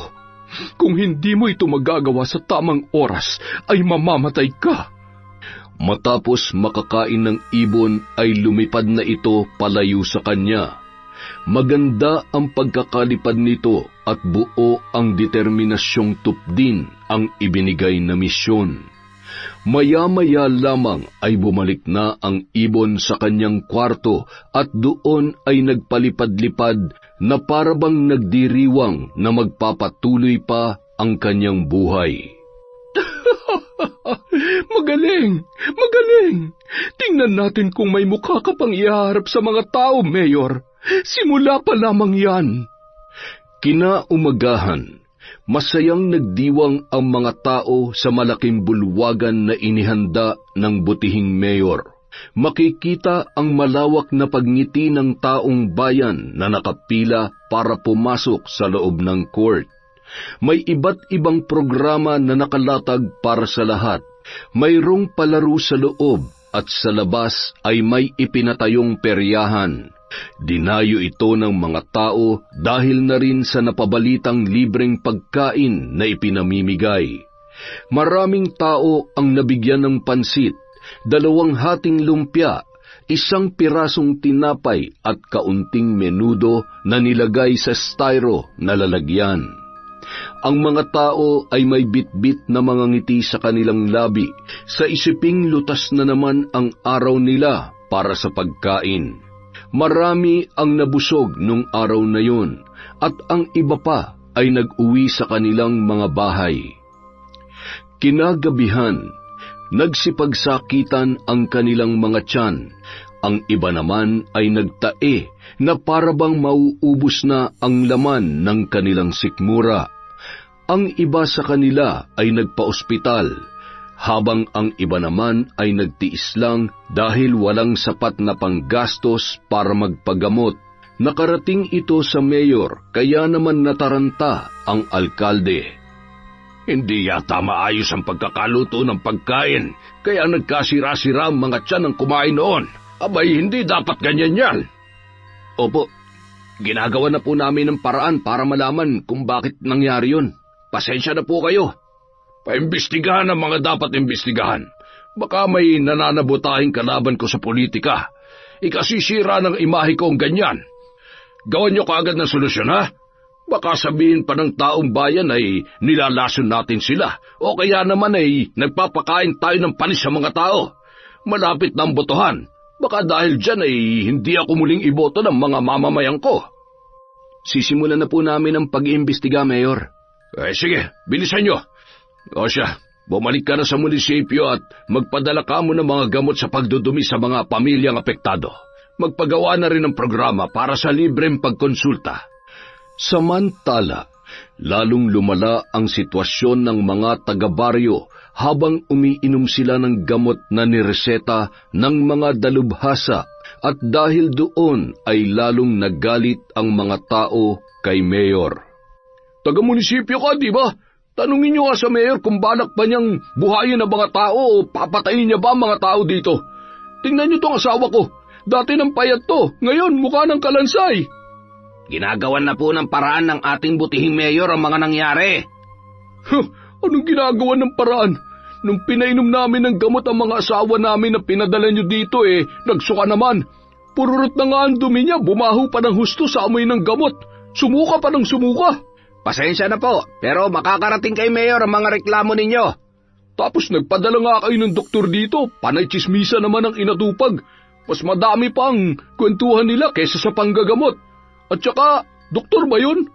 Kung hindi mo ito magagawa sa tamang oras, ay mamamatay ka.
Matapos makakain ng ibon ay lumipad na ito palayo sa kanya. Maganda ang pagkakalipad nito at buo ang determinasyong tupdin ang ibinigay na misyon. Maya-maya lamang ay bumalik na ang ibon sa kanyang kwarto at doon ay nagpalipad-lipad na parabang nagdiriwang na magpapatuloy pa ang kanyang buhay.
Magaling! Magaling! Tingnan natin kung may mukha ka pang ihaharap sa mga tao, Mayor. Simula pa lamang yan.
Kinaumagahan, masayang nagdiwang ang mga tao sa malaking bulwagan na inihanda ng butihing mayor. Makikita ang malawak na pagngiti ng taong bayan na nakapila para pumasok sa loob ng court. May iba't ibang programa na nakalatag para sa lahat. Mayroong palaro sa loob at sa labas ay may ipinatayong peryahan. Dinayo ito ng mga tao dahil na rin sa napabalitang libreng pagkain na ipinamimigay. Maraming tao ang nabigyan ng pansit, 2 hating lumpia, 1 pirasong tinapay at kaunting menudo na nilagay sa styro na lalagyan. Ang mga tao ay may bitbit na mga ngiti sa kanilang labi, sa isiping lutas na naman ang araw nila para sa pagkain. Marami ang nabusog nung araw na yun, at ang iba pa ay nag-uwi sa kanilang mga bahay. Kinagabihan, nagsipagsakitan ang kanilang mga tiyan. Ang iba naman ay nagtae na parabang mauubos na ang laman ng kanilang sikmura. Ang iba sa kanila ay nagpa-ospital, habang ang iba naman ay nagtiis lang dahil walang sapat na panggastos para magpagamot. Nakarating ito sa mayor, kaya naman nataranta ang alkalde.
Hindi yata maayos ang pagkakaluto ng pagkain, kaya nagkasira-sira ang mga tiyan ng kumain noon. Abay, hindi dapat ganyan yan.
Opo, ginagawa na po namin ng paraan para malaman kung bakit nangyari yun. Pasensya na po kayo.
Paimbestigahan ang mga dapat imbestigahan. Baka may nananabutahing kalaban ko sa politika. Ikasisira ng imahe ko ang ganyan. Gawan niyo kaagad ng solusyon, ha? Baka sabihin pa ng taong bayan ay nilalason natin sila, o kaya naman ay nagpapakain tayo ng panis sa mga tao. Malapit na ang botohan. Baka dahil dyan ay hindi ako muling iboto ng mga mamamayan ko.
Sisimulan na po namin ang pag-iimbestiga, Mayor.
Sige, bilisan nyo. O siya, bumalik ka na sa munisipyo at magpadala ka mo ng mga gamot sa pagdudumi sa mga pamilyang apektado. Magpagawa na rin ng programa para sa libreng pagkonsulta.
Samantala, lalong lumala ang sitwasyon ng mga taga-baryo habang umiinom sila ng gamot na nireseta ng mga dalubhasa, at dahil doon ay lalong nagalit ang mga tao kay Mayor.
Taga-munisipyo ka, di ba? Tanungin niyo nga sa mayor kung balak pa niyang buhayin ang mga tao o papatayin niya ba ang mga tao dito. Tingnan niyo tong asawa ko. Dati ng payat to, ngayon mukha ng kalansay.
Ginagawan na po ng paraan ng ating butihing mayor ang mga nangyari.
Anong ginagawa ng paraan? Nung pinainom namin ng gamot ang mga asawa namin na pinadala niyo dito nagsuka naman. Pururot na nga ang dumi niya, bumaho pa ng husto sa amoy ng gamot. Sumuka pa ng sumuka.
Pasensya na po, pero makakarating kay Mayor ang mga reklamo ninyo.
Tapos nagpadala nga kayo ng doktor dito, panay tsismisa naman ang inatupag. Mas madami pa ang kwentuhan nila kaysa sa panggagamot. At saka, doktor ba yun?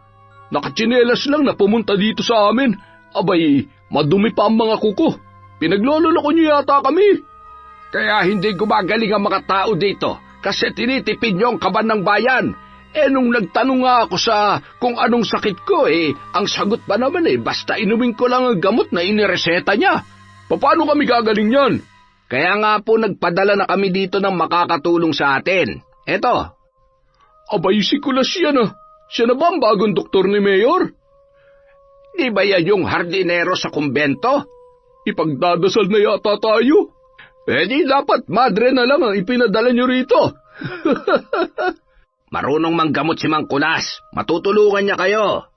Nakatsinelas lang na pumunta dito sa amin. Abay, madumi pa ang mga kuko. Pinaglololoko niyo yata kami.
Kaya hindi gumagaling ang mga tao dito kasi tinitipid niyo ang kaban ng bayan. Nung nagtanong nga ako sa kung anong sakit ko, ang sagot pa naman basta inumin ko lang ang gamot na inireseta niya.
Paano kami gagaling yan?
Kaya nga po nagpadala na kami dito ng makakatulong sa atin. Eto.
Abay, si Kulas yan ah. Siya na ba ang bagong doktor ni Mayor?
Di ba yan yung hardinero sa kumbento?
Ipagdadasal na yata tayo.
Di dapat madre na lang ang ipinadala niyo rito. Marunong manggamot si Mang Kulas. Matutulungan niya kayo.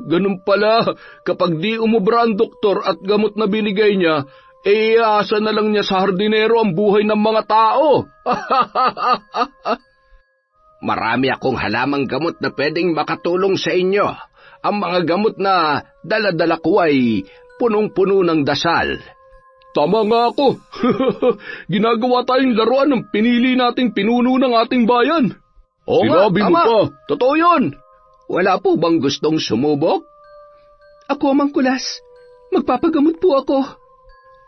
Ganun pala. Kapag di umubra ang doktor at gamot na binigay niya, iasa na lang niya sa hardinero ang buhay ng mga tao.
Marami akong halamang gamot na pwedeng makatulong sa inyo. Ang mga gamot na dala-dala ko ay punong-puno ng dasal.
Tama nga ako. Ginagawa tayong laruan ng pinili nating pinuno ng ating bayan.
Oo nga,
Sinabi
tama.
mo pa.
Totoo yun. Wala po bang gustong sumubok?
Ako, Mang Kulas. Magpapagamot po ako.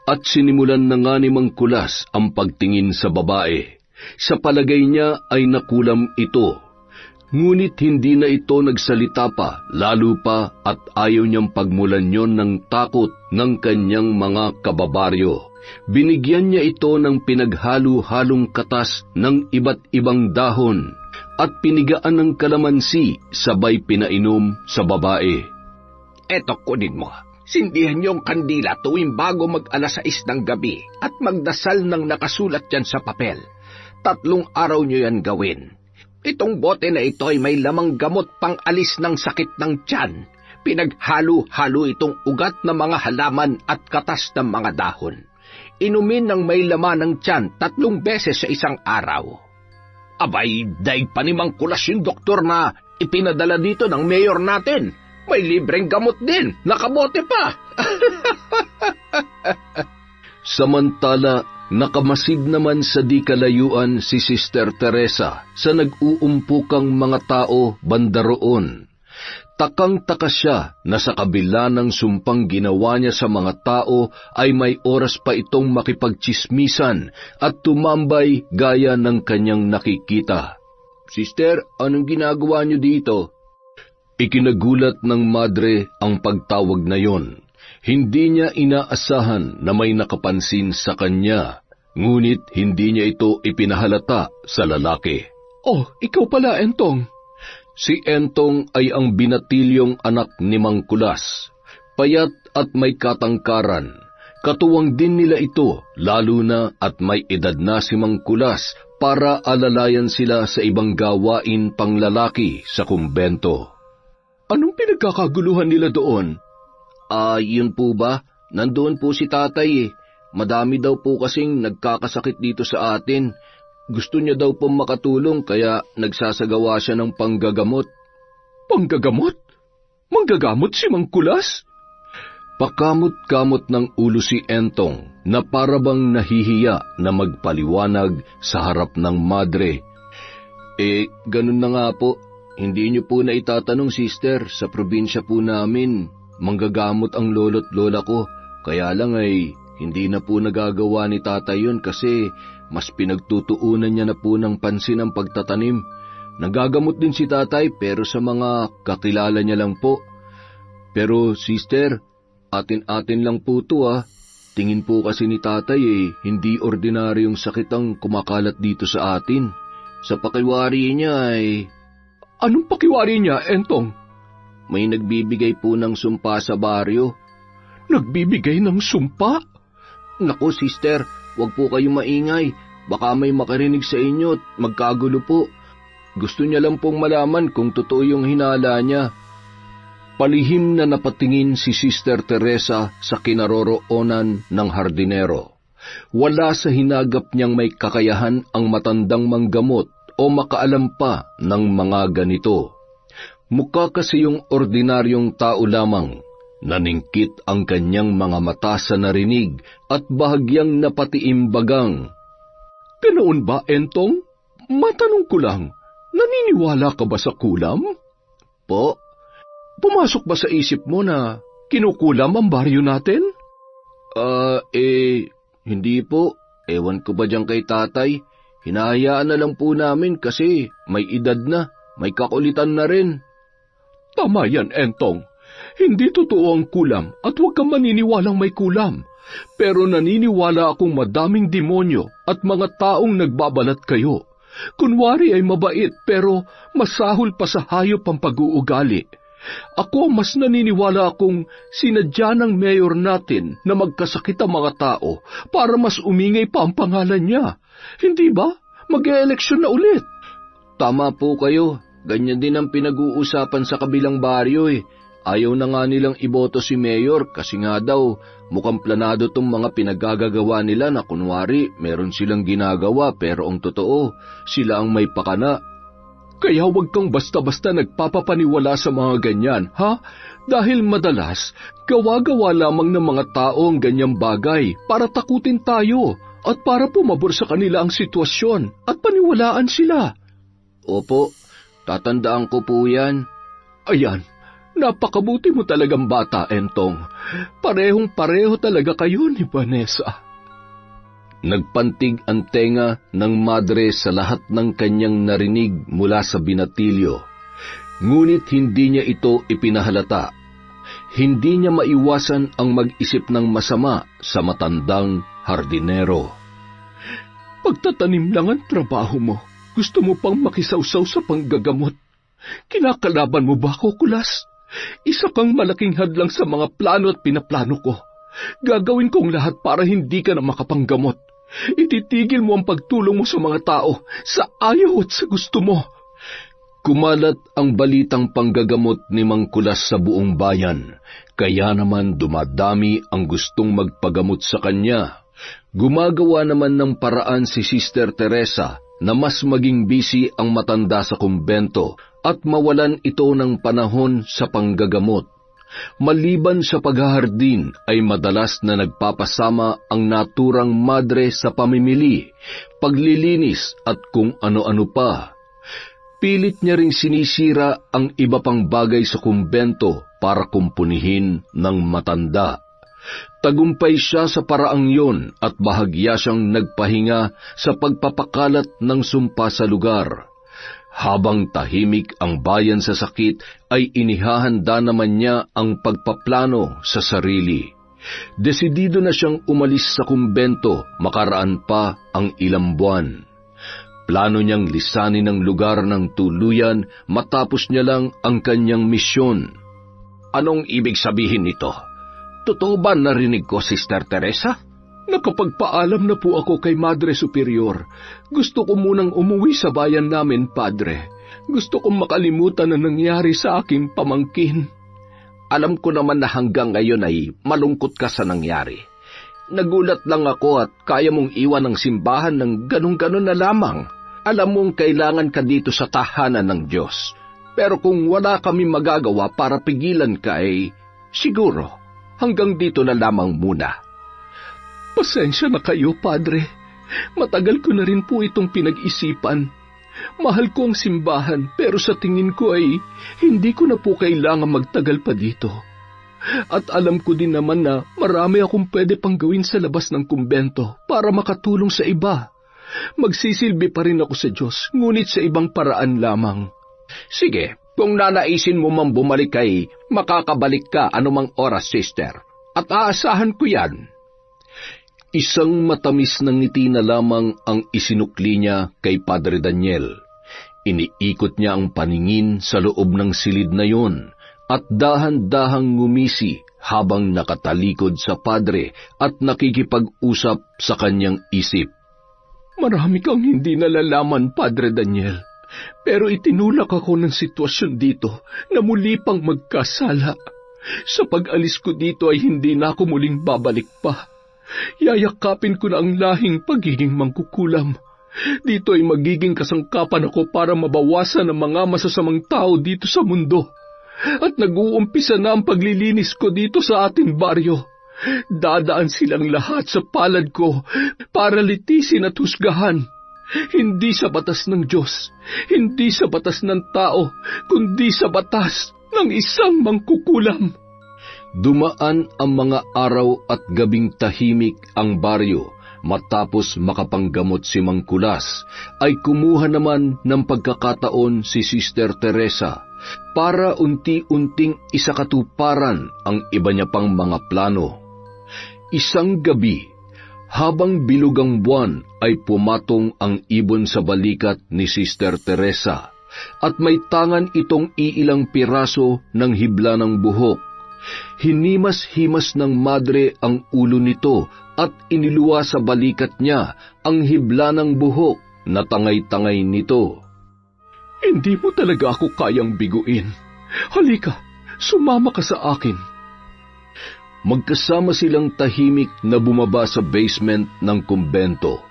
At sinimulan na nga ni Mang Kulas ang pagtingin sa babae. Sa palagay niya ay nakulam ito. Ngunit hindi na ito nagsalita pa, lalo pa at ayaw niyang pagmulan yon ng takot ng kanyang mga kababaryo. Binigyan niya ito ng pinaghalo-halong katas ng iba't ibang dahon at pinigaan ng kalamansi sabay pinainom sa babae.
Eto, kunin mo. Sindihan niyo ang kandila tuwing bago mag-alas 6 ng gabi at magdasal ng nakasulat yan sa papel. 3 araw niyo yan gawin. Itong bote na ito ay may lamang gamot pang alis ng sakit ng tiyan. Pinaghalo-halo itong ugat ng mga halaman at katas ng mga dahon. Inumin ng may laman ng tiyan 3 beses sa isang araw. Abay, daig pa ni Mang Kulas yung doktor na ipinadala dito ng mayor natin. May libreng gamot din, nakabote pa.
Samantala, nakamasid naman sa di kalayuan si Sister Teresa sa nag-uumpukang mga tao banda roon. Takang-taka siya na sa kabila ng sumpang ginawa niya sa mga tao ay may oras pa itong makipagtsismisan at tumambay gaya ng kanyang nakikita.
Sister, anong ginagawa niyo dito?
Ikinagulat ng madre ang pagtawag na yon. Hindi niya inaasahan na may nakapansin sa kanya, ngunit hindi niya ito ipinahalata sa lalaki.
Oh, ikaw pala, Entong.
Si Entong ay ang binatilyong anak ni Mang Kulas. Payat at may katangkaran. Katuwang din nila ito, lalo na at may edad na si Mang Kulas para alalayan sila sa ibang gawain panglalaki sa kumbento.
Anong pinagkakaguluhan nila doon?
Yun po ba? Nandoon po si tatay eh. Madami daw po kasing nagkakasakit dito sa atin. Gusto niya daw pong makatulong kaya nagsasagawa siya ng panggagamot.
Panggagamot? Manggagamot si Mang Kulas?
Pakamot-kamot ng ulo si Entong na parabang nahihiya na magpaliwanag sa harap ng madre.
Ganun na nga po. Hindi niyo po na itatanong, sister. Sa probinsya po namin, manggagamot ang lolo't lola ko. Kaya lang ay hindi na po nagagawa ni tatay yun kasi mas pinagtutuunan niya na po ng pansin ang pagtatanim. Nagagamot din si tatay pero sa mga kakilala niya lang po. Pero sister, atin-atin lang po to ah. Tingin po kasi ni tatay hindi ordinaryong sakit ang kumakalat dito sa atin. Sa pakiwari niya ay...
Anong pakiwari niya, Entong?
May nagbibigay po ng sumpa sa baryo.
Nagbibigay ng sumpa?
Naku, sister, wag po kayong maingay. Baka may makarinig sa inyo at magkagulo po. Gusto niya lang pong malaman kung totoo yung hinala niya.
Palihim na napatingin si Sister Teresa sa kinaroroonan ng hardinero. Wala sa hinagap niyang may kakayahan ang matandang manggamot o makaalam pa ng mga ganito. Mukha kasi yung ordinaryong tao lamang. Naningkit ang kanyang mga mata sa narinig at bahagyang napatiimbagang.
Ganoon ba, Entong? Matanong ko lang, naniniwala ka ba sa kulam?
Po?
Pumasok ba sa isip mo na kinukulam ang baryo natin?
Hindi po. Ewan ko ba dyan kay tatay? Hinahayaan na lang po namin kasi may edad na, may kakulitan na rin.
Tama yan, Entong. Hindi totoo ang kulam at huwag kang maniniwalang may kulam. Pero naniniwala akong madaming demonyo at mga taong nagbabalat kayo. Kunwari ay mabait pero masahol pa sa hayop ang pag-uugali. Ako mas naniniwala akong sinadya ng mayor natin na magkasakit ang mga tao para mas umingay pa ang pangalan niya. Hindi ba? Mag-e-eleksyon na ulit.
Tama po kayo. Ganyan din ang pinag-uusapan sa kabilang baryo eh. Ayaw na nga nilang iboto si mayor kasi nga daw mukhang planado tong mga pinagagagawa nila na kunwari meron silang ginagawa pero ang totoo sila ang may pakana.
Kaya huwag kang basta-basta nagpapapaniwala sa mga ganyan, ha? Dahil madalas, gawa-gawa lamang ng mga tao ang ganyang bagay para takutin tayo at para pumabor sa kanila ang sitwasyon at paniwalaan sila.
Opo, tatandaan ko po yan.
Ayan, napakabuti mo talagang bata, Entong. Parehong-pareho talaga kayo ni Vanessa.
Nagpantig ang tenga ng madre sa lahat ng kanyang narinig mula sa binatilyo. Ngunit hindi niya ito ipinahalata. Hindi niya maiwasan ang mag-isip ng masama sa matandang hardinero.
Pagtatanim lang ang trabaho mo. Gusto mo pang makisawsaw sa panggagamot. Kinakalaban mo ba ako, Kulas? Isa kang malaking hadlang sa mga plano at pinaplano ko. Gagawin kong lahat para hindi ka na makapanggamot. Ititigil mo ang pagtulong mo sa mga tao, sa ayaw at sa gusto mo.
Kumalat ang balitang panggagamot ni Mang Kulas sa buong bayan, kaya naman dumadami ang gustong magpagamot sa kanya. Gumagawa naman ng paraan si Sister Teresa na mas maging busy ang matanda sa kumbento at mawalan ito ng panahon sa panggagamot. Maliban sa paghahardin ay madalas na nagpapasama ang naturang madre sa pamimili, paglilinis at kung ano-ano pa. Pilit niya ring sinisira ang iba pang bagay sa kumbento para kumpunihin ng matanda. Tagumpay siya sa paraang yon at bahagya siyang nagpahinga sa pagpapakalat ng sumpa sa lugar. Habang tahimik ang bayan sa sakit, ay inihahanda naman niya ang pagpaplano sa sarili. Desidido na siyang umalis sa kumbento makaraan pa ang ilang buwan. Plano niyang lisanin ang lugar ng tuluyan matapos niya lang ang kanyang misyon. Anong ibig sabihin nito? Totoo ba narinig ko, Sister Teresa? Nakapagpaalam na po ako kay Madre Superior. Gusto ko munang umuwi sa bayan namin, Padre. Gusto kong makalimutan ang nangyari sa aking pamangkin. Alam ko naman na hanggang ngayon ay malungkot ka sa nangyari. Nagulat lang ako at kaya mong iwan ang simbahan ng ganun-ganun na lamang. Alam mong kailangan ka dito sa tahanan ng Diyos. Pero kung wala kami magagawa para pigilan ka ay siguro hanggang dito na lamang muna. Pasensya na kayo, Padre. Matagal ko na rin po itong pinag-isipan. Mahal ko ang simbahan, pero sa tingin ko ay hindi ko na po kailangan magtagal pa dito. At alam ko din naman na marami akong pwede pang gawin sa labas ng kumbento para makatulong sa iba. Magsisilbi pa rin ako sa Diyos, ngunit sa ibang paraan lamang. Sige, kung nanaisin mo mang bumalik ay makakabalik ka anumang oras, Sister. At aasahan ko yan. Isang matamis na ngiti na lamang ang isinukli niya kay Padre Daniel. Iniikot niya ang paningin sa loob ng silid na yon at dahan-dahang ngumisi habang nakatalikod sa Padre at nakikipag-usap sa kanyang isip. Marami kang hindi nalalaman, Padre Daniel, pero itinulak ako ng sitwasyon dito na muli pang magkasala. Sa pag-alis ko dito ay hindi na ako muling babalik pa. Yayakapin ko na ang lahing pagiging mangkukulam. Dito ay magiging kasangkapan ako para mabawasan ang mga masasamang tao dito sa mundo. At nag-uumpisa na ang paglilinis ko dito sa ating baryo. Dadaan silang lahat sa palad ko para litisin at husgahan. Hindi sa batas ng Diyos, hindi sa batas ng tao, kundi sa batas ng isang mangkukulam. Dumaan ang mga araw at gabing tahimik ang baryo. Matapos makapanggamot si Mang Kulas, ay kumuha naman ng pagkakataon si Sister Teresa para unti-unting isakatuparan ang iba niya pang mga plano. Isang gabi, habang bilog ang buwan, ay pumatong ang ibon sa balikat ni Sister Teresa at may tangan itong iilang piraso ng hibla ng buhok. Hinimas-himas ng madre ang ulo nito at iniluwa sa balikat niya ang hibla ng buhok na tangay-tangay nito. Hindi mo talaga ako kayang biguin. Halika, sumama ka sa akin. Magkasama silang tahimik na bumaba sa basement ng kumbento.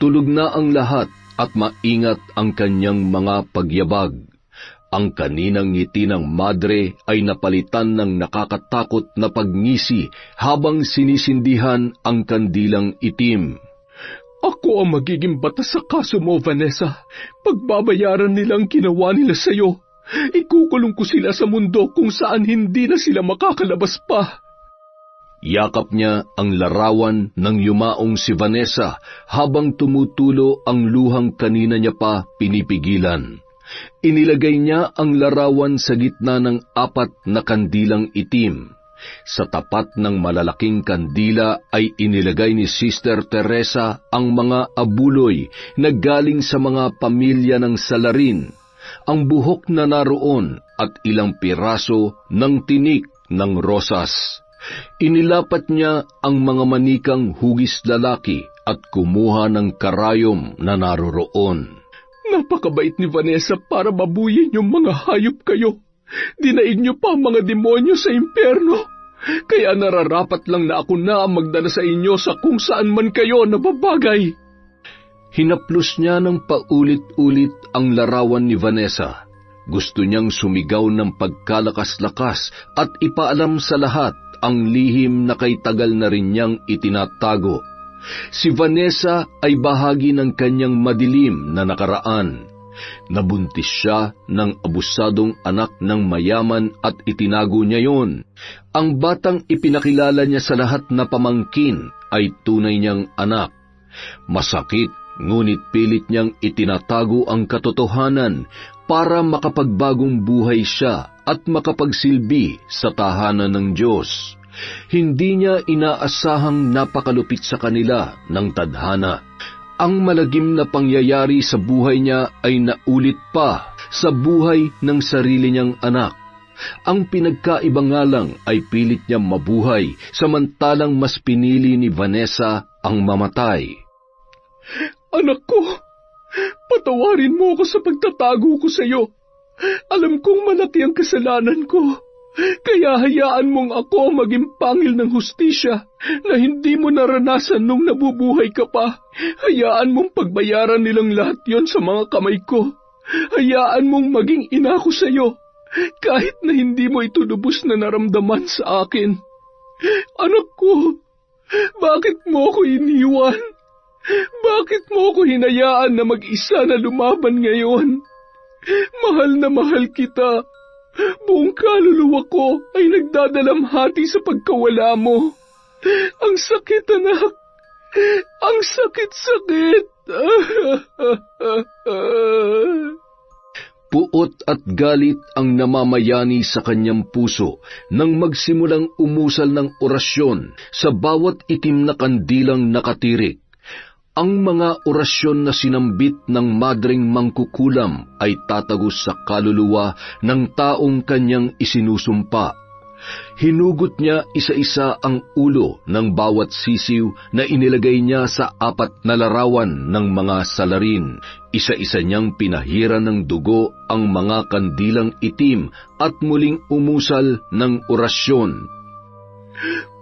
Tulog na ang lahat at maingat ang kanyang mga pagyabag. Ang kaninang ngiti ng madre ay napalitan ng nakakatakot na pagngisi habang sinisindihan ang kandilang itim. Ako ang magiging batas sa kaso mo, Vanessa. Pagbabayaran nilang ginawa nila sa'yo. Ikukulong ko sila sa mundo kung saan hindi na sila makakalabas pa. Yakap niya ang larawan ng yumaong si Vanessa habang tumutulo ang luhang kanina niya pa pinipigilan. Inilagay niya ang larawan sa gitna ng 4 na kandilang itim. Sa tapat ng malalaking kandila ay inilagay ni Sister Teresa ang mga abuloy na galing sa mga pamilya ng salarin, ang buhok na naroon at ilang piraso ng tinik ng rosas. Inilapat niya ang mga manikang hugis lalaki at kumuha ng karayom na naroroon. Napakabait ni Vanessa para mabuyin yung mga hayop kayo. Dinaig niyo pa ang mga demonyo sa impyerno. Kaya nararapat lang na ako na ang magdala sa inyo sa kung saan man kayo nababagay. Hinaplos niya ng paulit-ulit ang larawan ni Vanessa. Gusto niyang sumigaw ng pagkalakas-lakas at ipaalam sa lahat ang lihim na kay tagal na rin niyang itinatago. Si Vanessa ay bahagi ng kanyang madilim na nakaraan. Nabuntis siya ng abusadong anak ng mayaman at itinago niya yon. Ang batang ipinakilala niya sa lahat na pamangkin ay tunay niyang anak. Masakit ngunit pilit niyang itinatago ang katotohanan para makapagbagong buhay siya at makapagsilbi sa tahanan ng Diyos. Hindi niya inaasahang napakalupit sa kanila ng tadhana. Ang malagim na pangyayari sa buhay niya ay naulit pa sa buhay ng sarili niyang anak. Ang pinagkaiba nga lang ay pilit niya mabuhay, samantalang mas pinili ni Vanessa ang mamatay.
Anak ko, patawarin mo ako sa pagtatago ko sa iyo. Alam kong malaki ang kasalanan ko, kaya hayaan mong ako maging pangil ng hustisya na hindi mo naranasan nung nabubuhay ka pa. Hayaan mong pagbayaran nilang lahat yon sa mga kamay ko. Hayaan mong maging ina ko sa iyo, kahit na hindi mo ito lubos na naramdaman sa akin. Anak ko, bakit mo ako iniwan? Bakit mo ako hinayaan na mag-isa na lumaban ngayon? Mahal na mahal kita. Buong kaluluwa ko ay nagdadalamhati sa pagkawala mo. Ang sakit, anak. Ang sakit-sakit.
Puot at galit ang namamayani sa kanyang puso nang magsimulang umusal ng orasyon sa bawat itim na kandilang nakatirik. Ang mga orasyon na sinambit ng madring mangkukulam ay tatagos sa kaluluwa ng taong kanyang isinusumpa. Hinugot niya isa-isa ang ulo ng bawat sisiw na inilagay niya sa 4 na larawan ng mga salarin. Isa-isa niyang pinahiran ng dugo ang mga kandilang itim at muling umusal ng orasyon.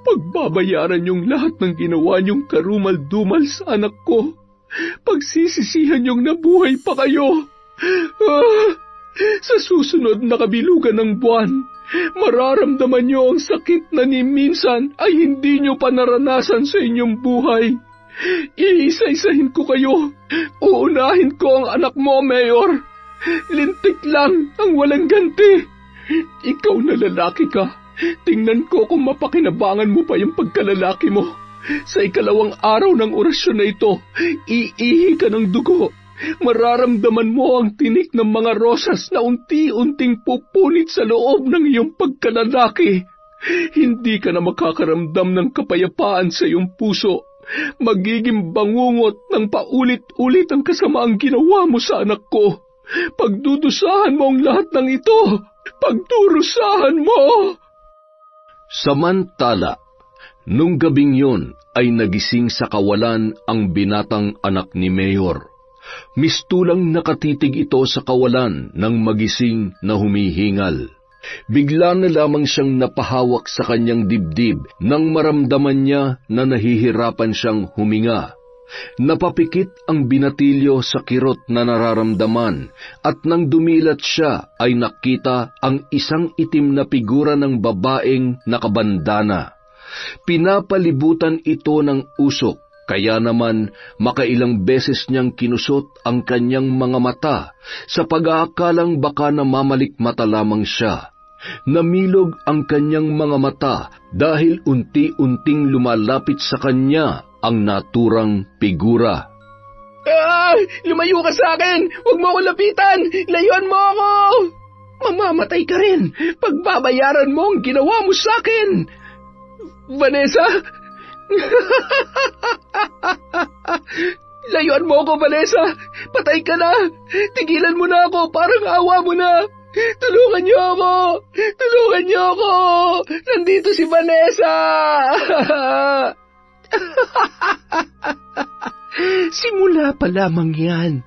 Pagbabayaran niyong lahat ng ginawa niyong karumal-dumal sa anak ko. Pagsisisihan niyong nabuhay pa kayo. Sa susunod na kabilugan ng buwan, mararamdaman niyo ang sakit na ni minsan ay hindi niyo pa naranasan sa inyong buhay. Iisa-isahin ko kayo. Uunahin ko ang anak mo, Mayor. Lintik lang ang walang ganti. Ikaw na lalaki ka. Tingnan ko kung mapakinabangan mo pa yung pagkalalaki mo. Sa 2nd araw ng orasyon na ito, iihi ka ng dugo. Mararamdaman mo ang tinik ng mga rosas na unti-unting pupunit sa loob ng iyong pagkalalaki. Hindi ka na makakaramdam ng kapayapaan sa iyong puso. Magiging bangungot ng paulit-ulit ang kasamaang ginawa mo sa anak ko. Pagdudusahan mo ang lahat ng ito. Pagdurusahan mo!
Samantala, nung gabing yon ay nagising sa kawalan ang binatang anak ni Mayor. Mistulang nakatitig ito sa kawalan ng magising na humihingal. Bigla na lamang siyang napahawak sa kanyang dibdib nang maramdaman niya na nahihirapan siyang huminga. Napapikit ang binatilyo sa kirot na nararamdaman at nang dumilat siya ay nakita ang isang itim na figura ng babaeng nakabandana. Pinapalibutan ito ng usok, kaya naman makailang beses niyang kinusot ang kanyang mga mata sa pag-aakalang baka namamalikmata lamang siya. Namilog ang kanyang mga mata dahil unti-unting lumalapit sa kanya ang naturang figura.
Lumayo ka sa akin! Huwag mo ako lapitan! Layuan mo ako! Mamamatay ka rin! Pagbabayaran mo ang ginawa mo sa akin! Vanessa? Layuan mo ako, Vanessa! Patay ka na! Tigilan mo na ako! Parang awa mo na! Tulungan niyo ako! Tulungan niyo ako! Nandito si Vanessa! Simula pa lamang yan.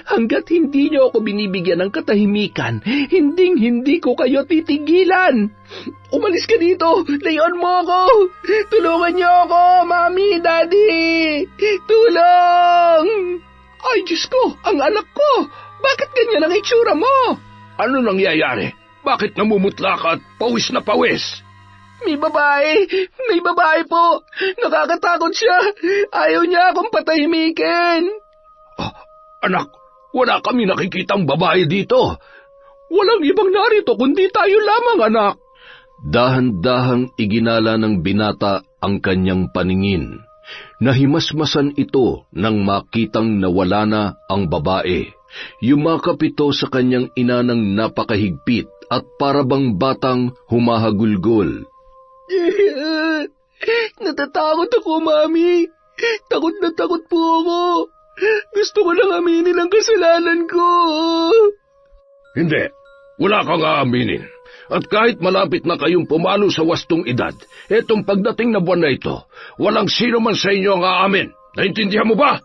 Hanggat hindi niyo ako binibigyan ng katahimikan, hinding-hindi ko kayo titigilan. Umalis ka dito! Layuan mo ako! Tulungan niyo ako, Mami, Daddy! Tulong! Ay, Diyos ko! Ang anak ko! Bakit ganyan ang itsura mo?
Ano nangyayari? Bakit namumutla ka at pawis na pawis?
May babae po. Nakakatakot siya. Ayaw niya akong patahimikin.
Anak, wala kami nakikitang babae dito.
Walang ibang narito kundi tayo lamang, anak.
Dahan-dahang iginala ng binata ang kanyang paningin. Nahimasmasan ito nang makitang nawala na ang babae. Yumakap ito sa kanyang ina ng napakahigpit at parabang batang humahagulgol.
Natatakot ako, Mami. Takot na takot po ako. Gusto ko lang aminin ang kasalanan ko.
Hindi, wala kang aaminin. At kahit malapit na kayong pumalo sa wastong edad, etong pagdating na buwan na ito, walang sino man sa inyo ang aamin. Naintindihan mo ba?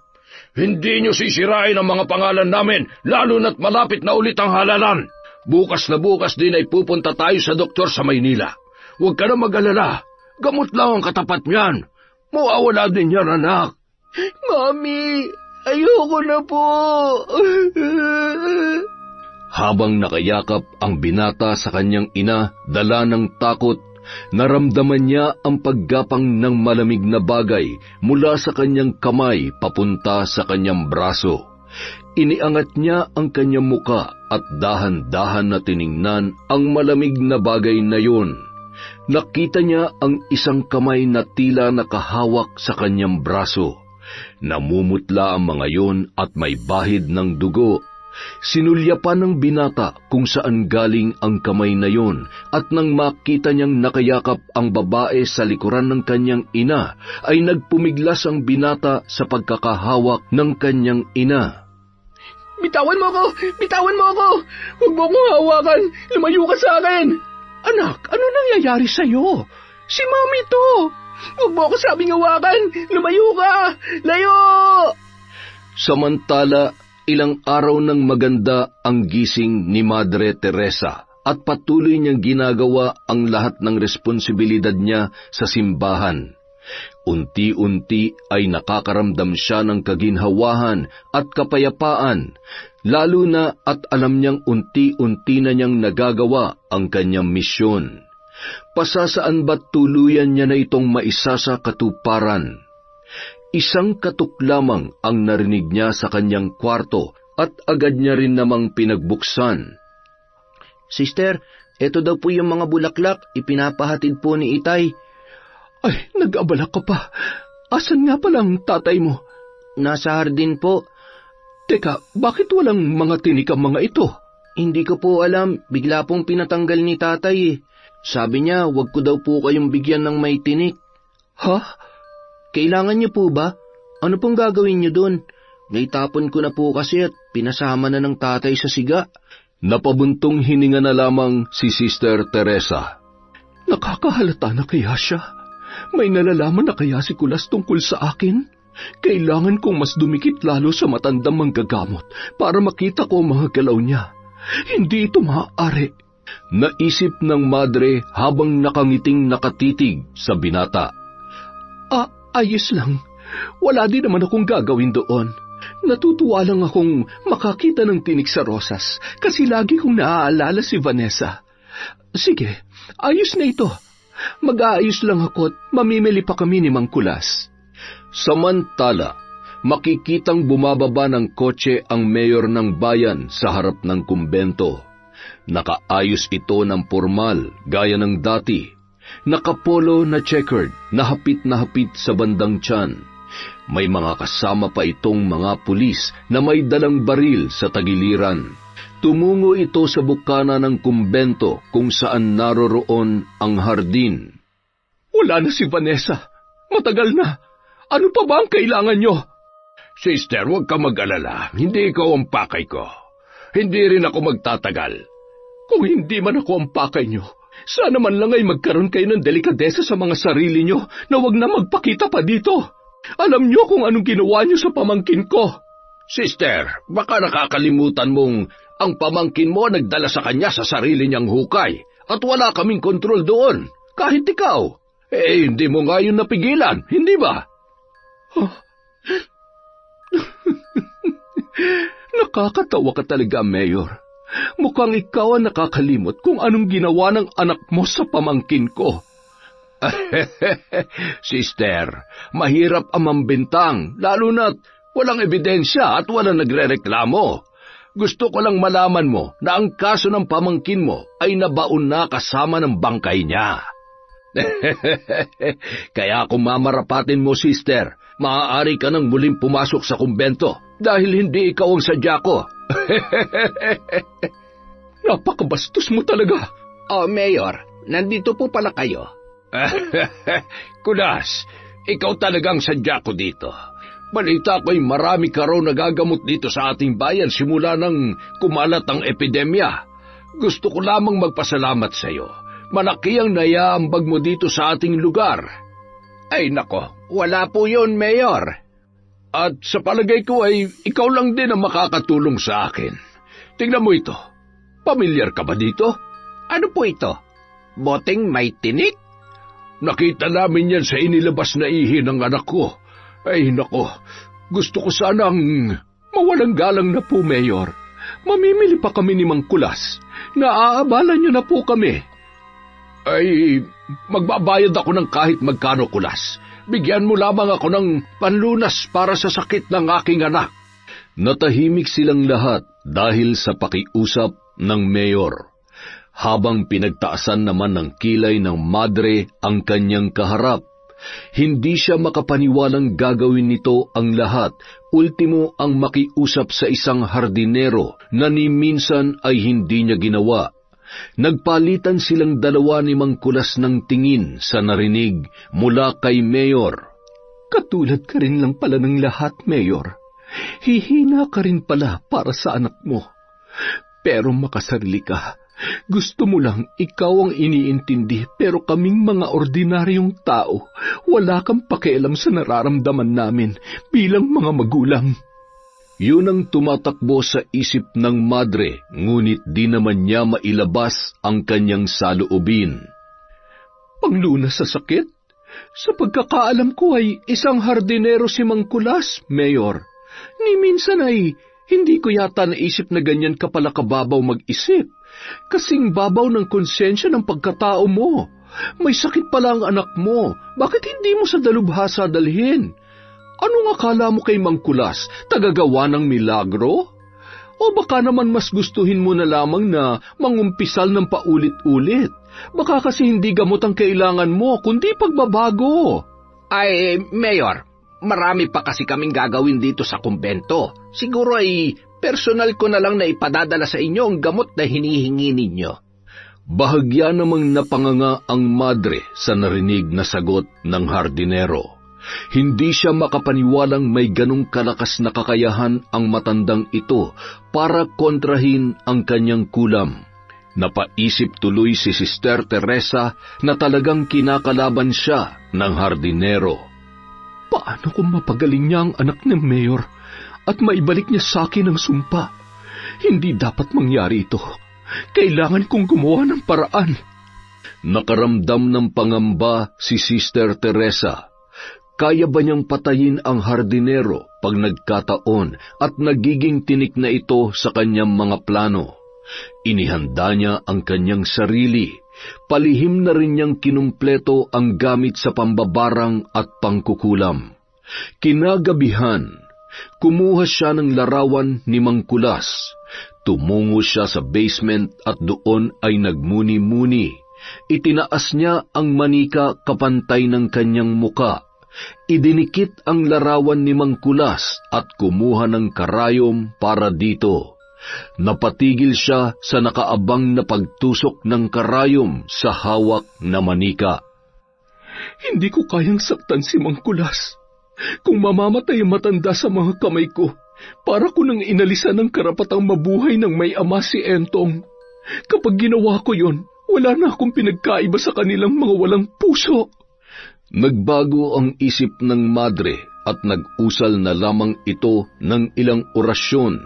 Hindi nyo sisirain ang mga pangalan namin, lalo na't malapit na ulit ang halalan. Bukas na bukas din ay pupunta tayo sa doktor sa Maynila. Huwag ka na mag-alala. Gamot lang ang katapat niyan. Mawawala din yan, anak.
Mami, ayoko na po.
Habang nakayakap ang binata sa kanyang ina, dala ng takot, naramdaman niya ang paggapang ng malamig na bagay mula sa kanyang kamay papunta sa kanyang braso. Iniangat niya ang kanyang muka at dahan-dahan na tiningnan ang malamig na bagay na yun. Nakita niya ang isang kamay na tila nakahawak sa kanyang braso. Namumutla ang mga yun at may bahid ng dugo. Sinulyapan ng binata kung saan galing ang kamay na yon, at nang makita niyang nakayakap ang babae sa likuran ng kanyang ina, ay nagpumiglas ang binata sa pagkakahawak ng kanyang ina.
Bitawan mo ako! Bitawan mo ako! Huwag mo akong hawakan! Lumayo ka sa akin!
Anak, ano nangyayari sa'yo? Si Mami to!
Huwag mo ako sabing hawakan! Lumayo ka! Layo!
Samantala, ilang araw nang maganda ang gising ni Madre Teresa at patuloy niyang ginagawa ang lahat ng responsibilidad niya sa simbahan. Unti-unti ay nakakaramdam siya ng kaginhawahan at kapayapaan, lalo na at alam niyang unti-unti na niyang nagagawa ang kanyang misyon. Pasasaan ba't tuluyan niya na itong maisa sa katuparan? Isang katok lamang ang narinig niya sa kanyang kwarto at agad niya rin namang pinagbuksan.
Sister, eto daw po yung mga bulaklak, ipinapahatid po ni Itay.
Ay, nag-abala ka pa. Asan nga palang tatay mo?
Nasa hardin po.
Teka, bakit walang mga tinik ang mga ito?
Hindi ko po alam, bigla pong pinatanggal ni tatay eh. Sabi niya, wag ko daw po kayong bigyan ng may tinik.
Ha?
Kailangan niyo po ba? Ano pong gagawin niyo doon? Naitapon ko na po kasi at pinasama na ng tatay sa siga.
Napabuntong hininga na lamang si Sister Teresa.
Nakakahalata na kaya siya? May nalalaman na kaya si Kulas tungkol sa akin? Kailangan kong mas dumikit lalo sa matandang manggagamot para makita ko ang mga galaw niya. Hindi ito maaari.
Naisip ng madre habang nakangiting nakatitig sa binata.
Ayos lang. Wala din naman akong gagawin doon. Natutuwa lang akong makakita ng tinik sa rosas kasi lagi kong naaalala si Vanessa. Sige, ayos na ito. Mag-aayos lang ako at mamimili pa kami ni Mang Kulas.
Samantala, makikitang bumababa ng kotse ang mayor ng bayan sa harap ng kumbento. Nakaayos ito ng formal gaya ng dati. Nakapolo na checkered, na hapit sa bandang tiyan. May mga kasama pa itong mga pulis na may dalang baril sa tagiliran. Tumungo ito sa bukana ng kumbento kung saan naroroon ang hardin.
Wala na si Vanessa. Matagal na. Ano pa ba ang kailangan nyo?
Sister, huwag ka mag-alala. Hindi ikaw ang pakay ko. Hindi rin ako magtatagal.
Kung hindi man ako ang pakay nyo, sana man lang ay magkaroon kayo ng delikadesa sa mga sarili nyo na wag na magpakita pa dito. Alam nyo kung anong ginawa nyo sa pamangkin ko.
Sister, baka nakakalimutan mong ang pamangkin mo nagdala sa kanya sa sarili niyang hukay at wala kaming kontrol doon, kahit ikaw. Hindi mo nga yun napigilan, hindi ba?
Nakakatawa ka talaga, Mayor. Mukhang ikaw ang nakakalimot kung anong ginawa ng anak mo sa pamangkin ko.
Sister, mahirap ang mambintang, lalo na't walang ebidensya at walang nagrereklamo. Gusto ko lang malaman mo na ang kaso ng pamangkin mo ay nabaon na kasama ng bangkay niya.
Kaya kung mamarapatin mo, sister, maaari ka nang muling pumasok sa kumbento dahil hindi ikaw ang sadya ko.
Napakabastos mo talaga.
Oh, Mayor, nandito po pala kayo.
Kulas, ikaw talagang sadya ko dito. Balita ko'y marami ka raw nagagamot dito sa ating bayan simula nang kumalat ang epidemya. Gusto ko lamang magpasalamat sa iyo. Malaki ang naiaambag mo dito sa ating lugar.
Ay nako, wala po yun, Mayor.
At sa palagay ko ay ikaw lang din ang makakatulong sa akin. Tingnan mo ito. Pamilyar ka ba dito?
Ano po ito? Boteng may tinik?
Nakita namin yan sa inilabas na ihi ng anak ko. Ay nako, gusto ko sanang
mawalang galang na po, Mayor. Mamimili pa kami ni Mang Kulas. Naaabala niyo na po kami.
Ay, magbabayad ako ng kahit magkano, Kulas. Bigyan mo lamang ako ng panlunas para sa sakit ng aking anak. Natahimik silang lahat dahil sa pakiusap ng mayor. Habang pinagtaasan naman ng kilay ng madre ang kanyang kaharap, hindi siya makapaniwalang gagawin nito ang lahat, ultimo ang makiusap sa isang hardinero na ni minsan ay hindi niya ginawa. Nagpalitan silang dalawa ni Mang Kulas ng tingin sa narinig mula kay Mayor.
Katulad ka rin lang pala ng lahat, Mayor. Hihina ka rin pala para sa anak mo. Pero makasarili ka. Gusto mo lang ikaw ang iniintindi pero kaming mga ordinaryong tao, wala kang pakialam sa nararamdaman namin bilang mga magulang.
Yun ang tumatakbo sa isip ng madre, ngunit di naman niya mailabas ang kanyang saloobin.
Panglunas sa sakit? Sa pagkakaalam ko ay isang hardinero si Mang Kulas, Mayor. Ni minsan ay hindi ko yata naisip na ganyan ka pala kababaw mag-isip. Kasing babaw ng konsensya ng pagkatao mo. May sakit pala ang anak mo. Bakit hindi mo sa dalubhasa dalhin? Anong akala mo kay Mang Kulas? Tagagawa ng milagro? O baka naman mas gustuhin mo na lamang na mangumpisal ng paulit-ulit? Baka kasi hindi gamot ang kailangan mo, kundi pagbabago.
Ay, Mayor, marami pa kasi kaming gagawin dito sa kumbento. Siguro ay personal ko na lang na ipadadala sa inyo ang gamot na hinihingi ninyo.
Bahagya namang napanganga ang madre sa narinig na sagot ng hardinero. Hindi siya makapaniwalang may ganong kalakas na kakayahan ang matandang ito para kontrahin ang kanyang kulam. Napaisip tuloy si Sister Teresa na talagang kinakalaban siya ng hardinero.
Paano kung mapagaling niya ang anak ng mayor at maibalik niya sa akin ang sumpa? Hindi dapat mangyari ito. Kailangan kong gumawa ng paraan.
Nakaramdam ng pangamba si Sister Teresa. Kaya ba niyang patayin ang hardinero pag nagkataon at nagiging tinik na ito sa kanyang mga plano? Inihanda niya ang kanyang sarili. Palihim na rin niyang kinumpleto ang gamit sa pambabarang at pangkukulam. Kinagabihan, kumuha siya ng larawan ni Mang Kulas. Tumungo siya sa basement at doon ay nagmuni-muni. Itinaas niya ang manika kapantay ng kanyang muka. Idinikit ang larawan ni Mang Kulas at kumuha ng karayom para dito. Napatigil siya sa nakaabang na pagtusok ng karayom sa hawak na manika.
Hindi ko kayang saktan si Mang Kulas. Kung mamamatay ang matanda sa mga kamay ko, para ko nang inalisan ng karapatang mabuhay ng may ama si Entong. Kapag ginawa ko yon, wala na akong pinagkaiba sa kanilang mga walang puso.
Nagbago ang isip ng madre at nag-usal na lamang ito ng ilang orasyon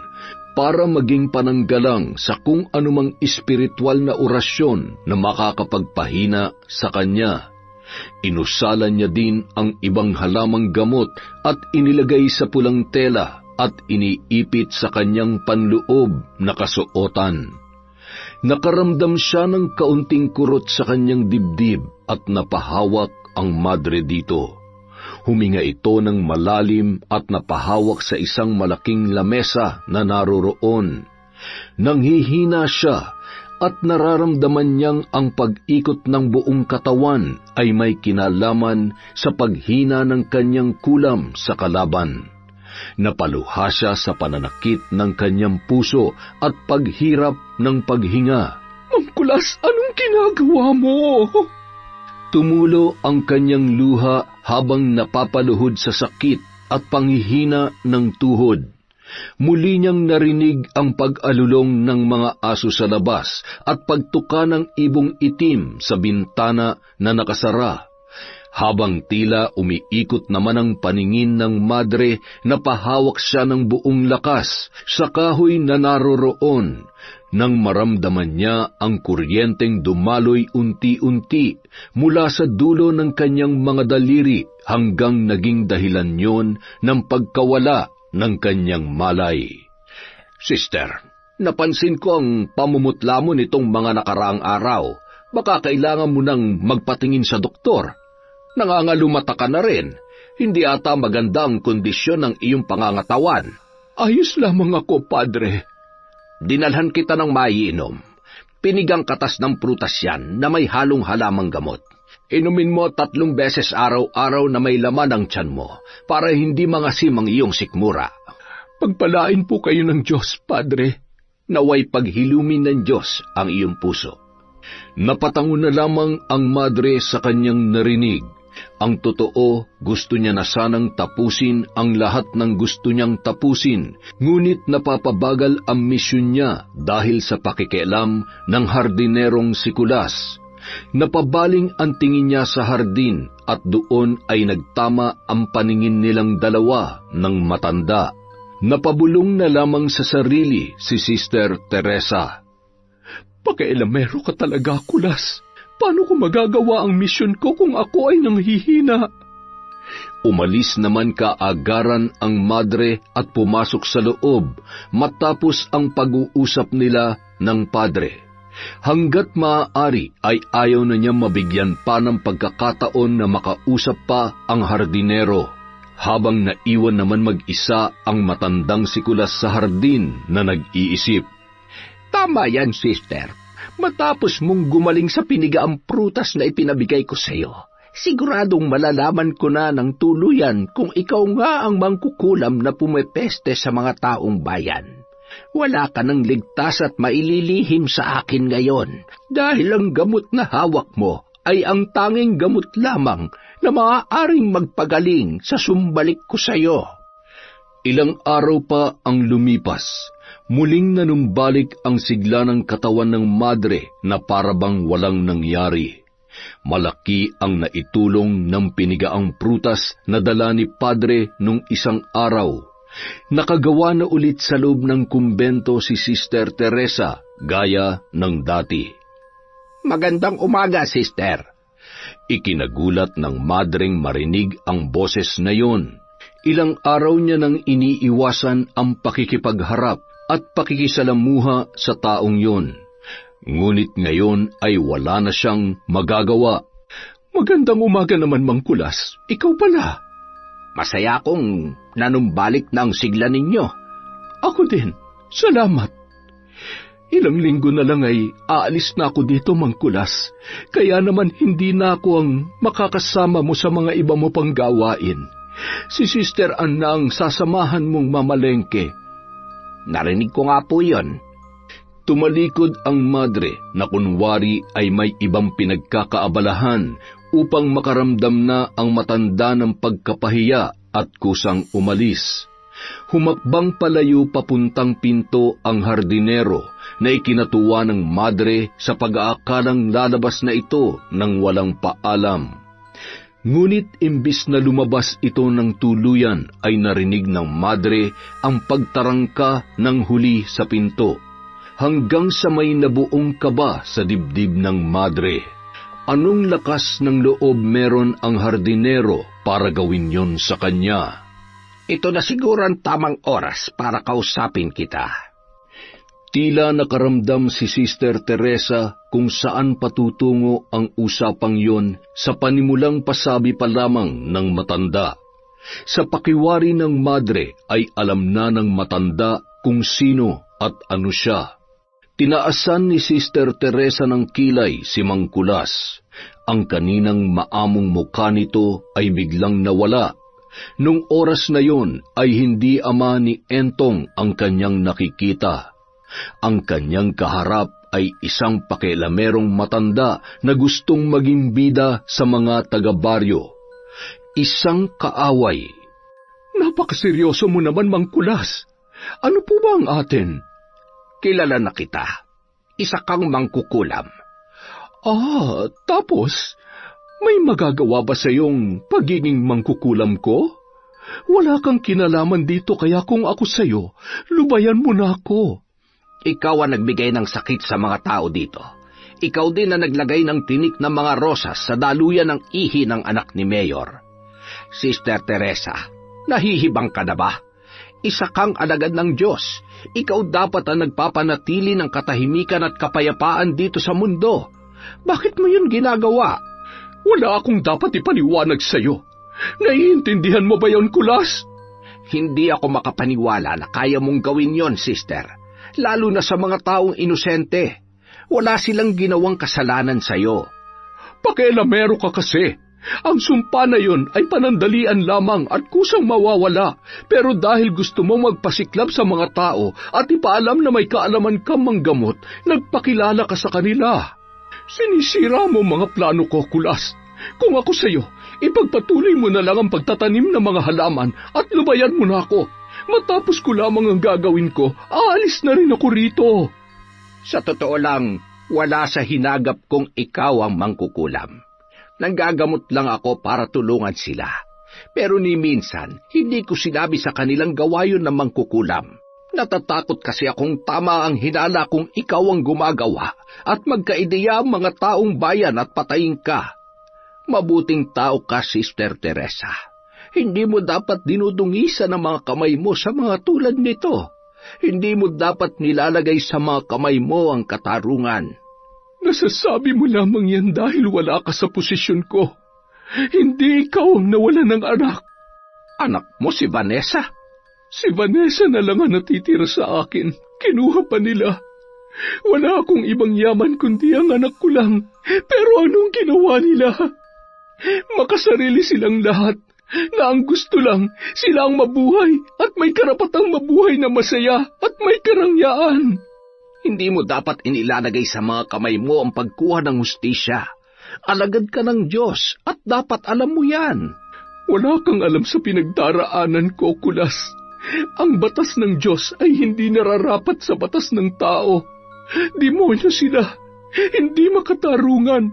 para maging pananggalang sa kung anumang espiritual na orasyon na makakapagpahina sa kanya. Inusalan niya din ang ibang halamang gamot at inilagay sa pulang tela at iniipit sa kanyang panloob na kasuotan. Nakaramdam siya ng kaunting kurot sa kanyang dibdib at napahawak ang madre dito. Huminga ito ng malalim at napahawak sa isang malaking lamesa na naroroon. Nanghihina siya at nararamdaman niyang ang pag-ikot ng buong katawan ay may kinalaman sa paghina ng kanyang kulam sa kalaban. Napaluha siya sa pananakit ng kanyang puso at paghirap ng paghinga.
Mangkulas, anong ginagawa mo?
Tumulo ang kanyang luha habang napapaluhod sa sakit at panghihina ng tuhod. Muli niyang narinig ang pag-alulong ng mga aso sa labas at pagtuka ng ibong itim sa bintana na nakasara. Habang tila umiikot naman ang paningin ng madre, napahawak siya ng buong lakas sa kahoy na naroroon. Nang maramdaman niya ang kuryenteng dumaloy unti-unti mula sa dulo ng kanyang mga daliri hanggang naging dahilan yon ng pagkawala ng kanyang malay.
Sister, napansin ko ang pamumutla mo nitong mga nakaraang araw. Baka kailangan mo nang magpatingin sa doktor. Nangangalumata ka na rin. Hindi ata maganda ang kondisyon ng iyong pangangatawan.
Ayos lamang ako, Padre.
Dinalhan kita ng maiinom. Pinigang katas ng prutas yan na may halong halamang gamot. Inumin mo 3 beses araw-araw na may laman ang tiyan mo para hindi mangasim ang iyong sikmura.
Pagpalain po kayo ng Diyos, Padre.
Naway paghilumin ng Diyos ang iyong puso.
Napatango na lamang ang madre sa kanyang narinig. Ang totoo, gusto niya na sanang tapusin ang lahat ng gusto niyang tapusin, ngunit napapabagal ang misyon niya dahil sa pakikialam ng hardinerong si Kulas. Napabaling ang tingin niya sa hardin at doon ay nagtama ang paningin nilang dalawa ng matanda. Napabulong na lamang sa sarili si Sister Teresa.
Pakialamero ka talaga, Kulas. Paano ko magagawa ang misyon ko kung ako ay nanghihina?
Umalis naman kaagaran ang madre at pumasok sa loob matapos ang pag-uusap nila ng padre. Hanggat maaari ay ayaw na niya mabigyan pa ng pagkakataon na makausap pa ang hardinero, habang naiwan naman mag-isa ang matandang si Kulas sa hardin na nag-iisip.
Tama yan, sister. Matapos mong gumaling sa pinigaang prutas na ipinabigay ko sa iyo, siguradong malalaman ko na ng tuluyan kung ikaw nga ang mangkukulam na pumepeste sa mga taong bayan. Wala ka ng ligtas at maililihim sa akin ngayon dahil ang gamot na hawak mo ay ang tanging gamot lamang na maaaring magpagaling sa sumbalik ko sa iyo.
Ilang araw pa ang lumipas. Muling nanumbalik ang sigla ng katawan ng madre na parabang walang nangyari. Malaki ang naitulong ng pinigaang prutas na dala ni Padre nung isang araw. Nakagawa na ulit sa loob ng kumbento si Sister Teresa gaya ng dati.
Magandang umaga, sister.
Ikinagulat ng madreng marinig ang boses na yon. Ilang araw niya nang iniiwasan ang pakikipagharap at pakikisalamuha sa taong yon. Ngunit ngayon ay wala na siyang magagawa.
Magandang umaga naman, Mang Kulas. Ikaw pala.
Masaya akong nanumbalik na ang sigla ninyo.
Ako din. Salamat. Ilang linggo na lang ay aalis na ako dito, Mang Kulas. Kaya naman hindi na ako ang makakasama mo sa mga iba mo pang gawain. Si Sister Anna ang sasamahan mong mamalengke.
Narinig ko nga po yon.
Tumalikod ang madre na kunwari ay may ibang pinagkakaabalahan upang makaramdam na ang matanda ng pagkapahiya at kusang umalis. Humakbang palayo papuntang pinto ang hardinero na ikinatuwa ng madre sa pag-aakalang lalabas na ito nang walang paalam. Ngunit imbis na lumabas ito ng tuluyan ay narinig ng madre ang pagtarangka ng huli sa pinto, hanggang sa may nabuong kaba sa dibdib ng madre. Anong lakas ng loob meron ang hardinero para gawin yon sa kanya?
Ito na siguro ang tamang oras para kausapin kita.
Tila nakaramdam si Sister Teresa kung saan patutungo ang usapang yon sa panimulang pasabi pa lamang ng matanda. Sa pakiwari ng madre ay alam na ng matanda kung sino at ano siya. Tinaasan ni Sister Teresa ng kilay si Mang Kulas. Ang kaninang maamong mukha nito ay biglang nawala. Nung oras na yon ay hindi ama ni Entong ang kanyang nakikita. Ang kanyang kaharap ay isang pakialamerong matanda na gustong maging bida sa mga taga-baryo. Isang kaaway.
Napakaseryoso mo naman, Mang Kulas. Ano po ba ang atin?
Kilala na kita. Isa kang mangkukulam.
Tapos, may magagawa ba sa iyong pagiging mangkukulam ko? Wala kang kinalaman dito kaya kung ako sa'yo, lubayan mo na ako.
Ikaw ang nagbigay ng sakit sa mga tao dito. Ikaw din ang naglagay ng tinik ng mga rosas sa daluyan ng ihi ng anak ni Mayor. Sister Teresa, nahihibang ka na ba? Isa kang alagad ng Diyos. Ikaw dapat ang nagpapanatili ng katahimikan at kapayapaan dito sa mundo. Bakit mo yun ginagawa?
Wala akong dapat ipaliwanag sa'yo. Naiintindihan mo ba yon, Kulas?
Hindi ako makapaniwala na kaya mong gawin yon, sister. Lalo na sa mga taong inosente. Wala silang ginawang kasalanan sa'yo.
Pakialamero ka kasi. Ang sumpa na yon ay panandalian lamang at kusang mawawala. Pero dahil gusto mo magpasiklab sa mga tao at ipaalam na may kaalaman kang manggamot, nagpakilala ka sa kanila. Sinisira mo mga plano ko, Kulas. Kung ako sa'yo, ipagpatuloy mo na lang ang pagtatanim ng mga halaman at lubayan mo na ako. Matapos ko lamang ang gagawin ko, aalis na rin ako rito.
Sa totoo lang, wala sa hinagap kong ikaw ang mangkukulam. Nanggagamot lang ako para tulungan sila. Pero ni minsan, hindi ko sinabi sa kanilang gawa yun ng mangkukulam. Natatakot kasi akong tama ang hinala kung ikaw ang gumagawa at magkaideya ang mga taong bayan at patayin ka. Mabuting tao ka, Sister Teresa. Hindi mo dapat dinudungisan ang mga kamay mo sa mga tulad nito. Hindi mo dapat nilalagay sa mga kamay mo ang katarungan.
Nasasabi mo lamang yan dahil wala ka sa posisyon ko. Hindi ikaw ang nawalan ng anak.
Anak mo si Vanessa?
Si Vanessa na lang ang natitira sa akin. Kinuha pa nila. Wala akong ibang yaman kundi ang anak ko lang. Pero anong ginawa nila? Makasarili silang lahat, na ang gusto lang sila ang mabuhay at may karapatang mabuhay na masaya at may karangyaan.
Hindi mo dapat inilalagay sa mga kamay mo ang pagkuha ng hustisya. Alagad ka ng Diyos at dapat alam mo yan.
Wala kang alam sa pinagdaraanan ko, Kulas. Ang batas ng Diyos ay hindi nararapat sa batas ng tao. Demonyo sila, hindi makatarungan,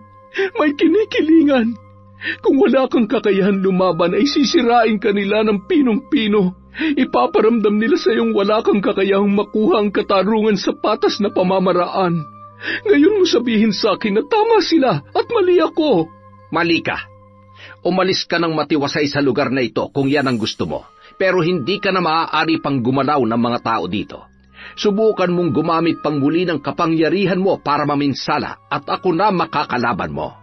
may kinikilingan. Kung wala kang kakayahan lumaban ay sisirain ka nila ng pinong-pino. Ipaparamdam nila sa iyong wala kang kakayahang makuha ang katarungan sa patas na pamamaraan. Ngayon mo sabihin sa akin na tama sila at mali ako.
Mali ka. Umalis ka ng matiwasay sa lugar na ito kung yan ang gusto mo. Pero hindi ka na maaari pang gumalaw ng mga tao dito. Subukan mong gumamit pang muli ng kapangyarihan mo para maminsala at ako na makakalaban mo.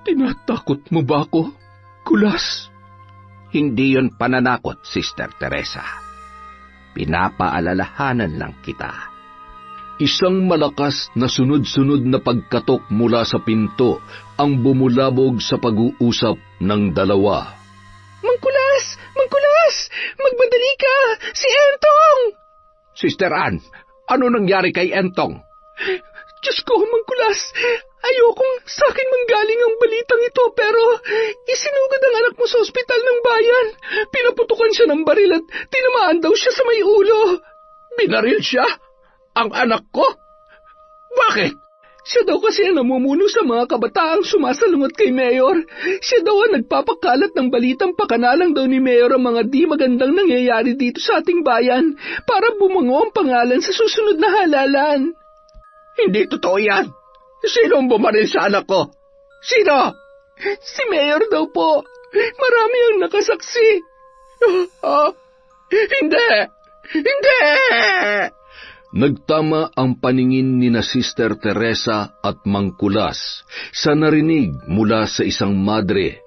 Tinatakot mo ba ako, Kulas?
Hindi yon pananakot, Sister Teresa. Pinapaalalahanan lang kita.
Isang malakas na sunod-sunod na pagkatok mula sa pinto ang bumulabog sa pag-uusap ng dalawa.
Mangkulas! Mangkulas! Magmadali ka! Si Entong!
Sister Ann, ano nangyari kay Entong?
Diyos ko, Mangkulas! Ayokong sa akin manggaling ang balitang ito pero isinugod ang anak mo sa ospital ng bayan. Pinaputukan siya ng baril at tinamaan daw siya sa may ulo.
Binaril siya? Ang anak ko? Bakit?
Siya daw kasi ang namumuno sa mga kabataang sumasalungat kay Mayor. Siya daw ang nagpapakalat ng balitang pakanalang daw ni Mayor ang mga di magandang nangyayari dito sa ating bayan para bumango ang pangalan sa susunod na halalan.
Hindi totoo yan. Sino ang bumaril sa anak ko? Sino?
Si Mayor daw po. Marami ang nakasaksi.
Hindi! Hindi!
Nagtama ang paningin ni na Sister Teresa at Mang Kulas sa narinig mula sa isang madre.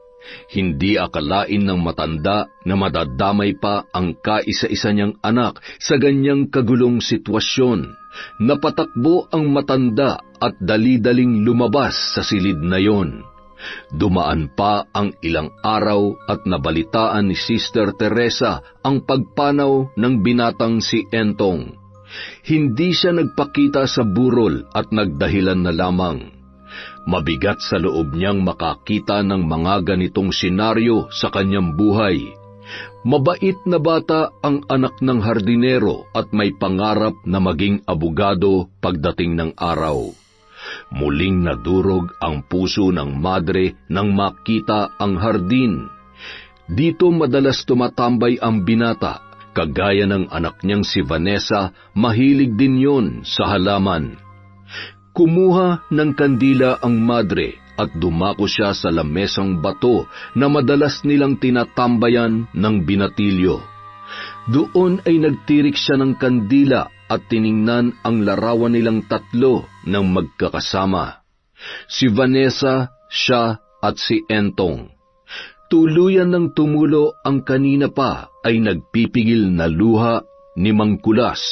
Hindi akalain ng matanda na madadamay pa ang kaisa-isa niyang anak sa ganyang kagulong sitwasyon. Napatakbo ang matanda at dali-daling lumabas sa silid na yon. Dumaan pa ang ilang araw at nabalitaan ni Sister Teresa ang pagpanaw ng binatang si Entong. Hindi siya nagpakita sa burol at nagdahilan na lamang. Mabigat sa loob niyang makakita ng mga ganitong senaryo sa kanyang buhay. Mabait na bata ang anak ng hardinero at may pangarap na maging abogado pagdating ng araw. Muling nadurog ang puso ng madre nang makita ang hardin. Dito madalas tumatambay ang binata, kagaya ng anak niyang si Vanessa, mahilig din yon sa halaman. Kumuha ng kandila ang madre at dumako siya sa lamesang bato na madalas nilang tinatambayan ng binatilyo. Doon ay nagtirik siya ng kandila at tiningnan ang larawan nilang tatlo ng magkakasama. Si Vanessa, siya at si Entong. Tuluyan ng tumulo ang kanina pa ay nagpipigil na luha ni Mang Kulas.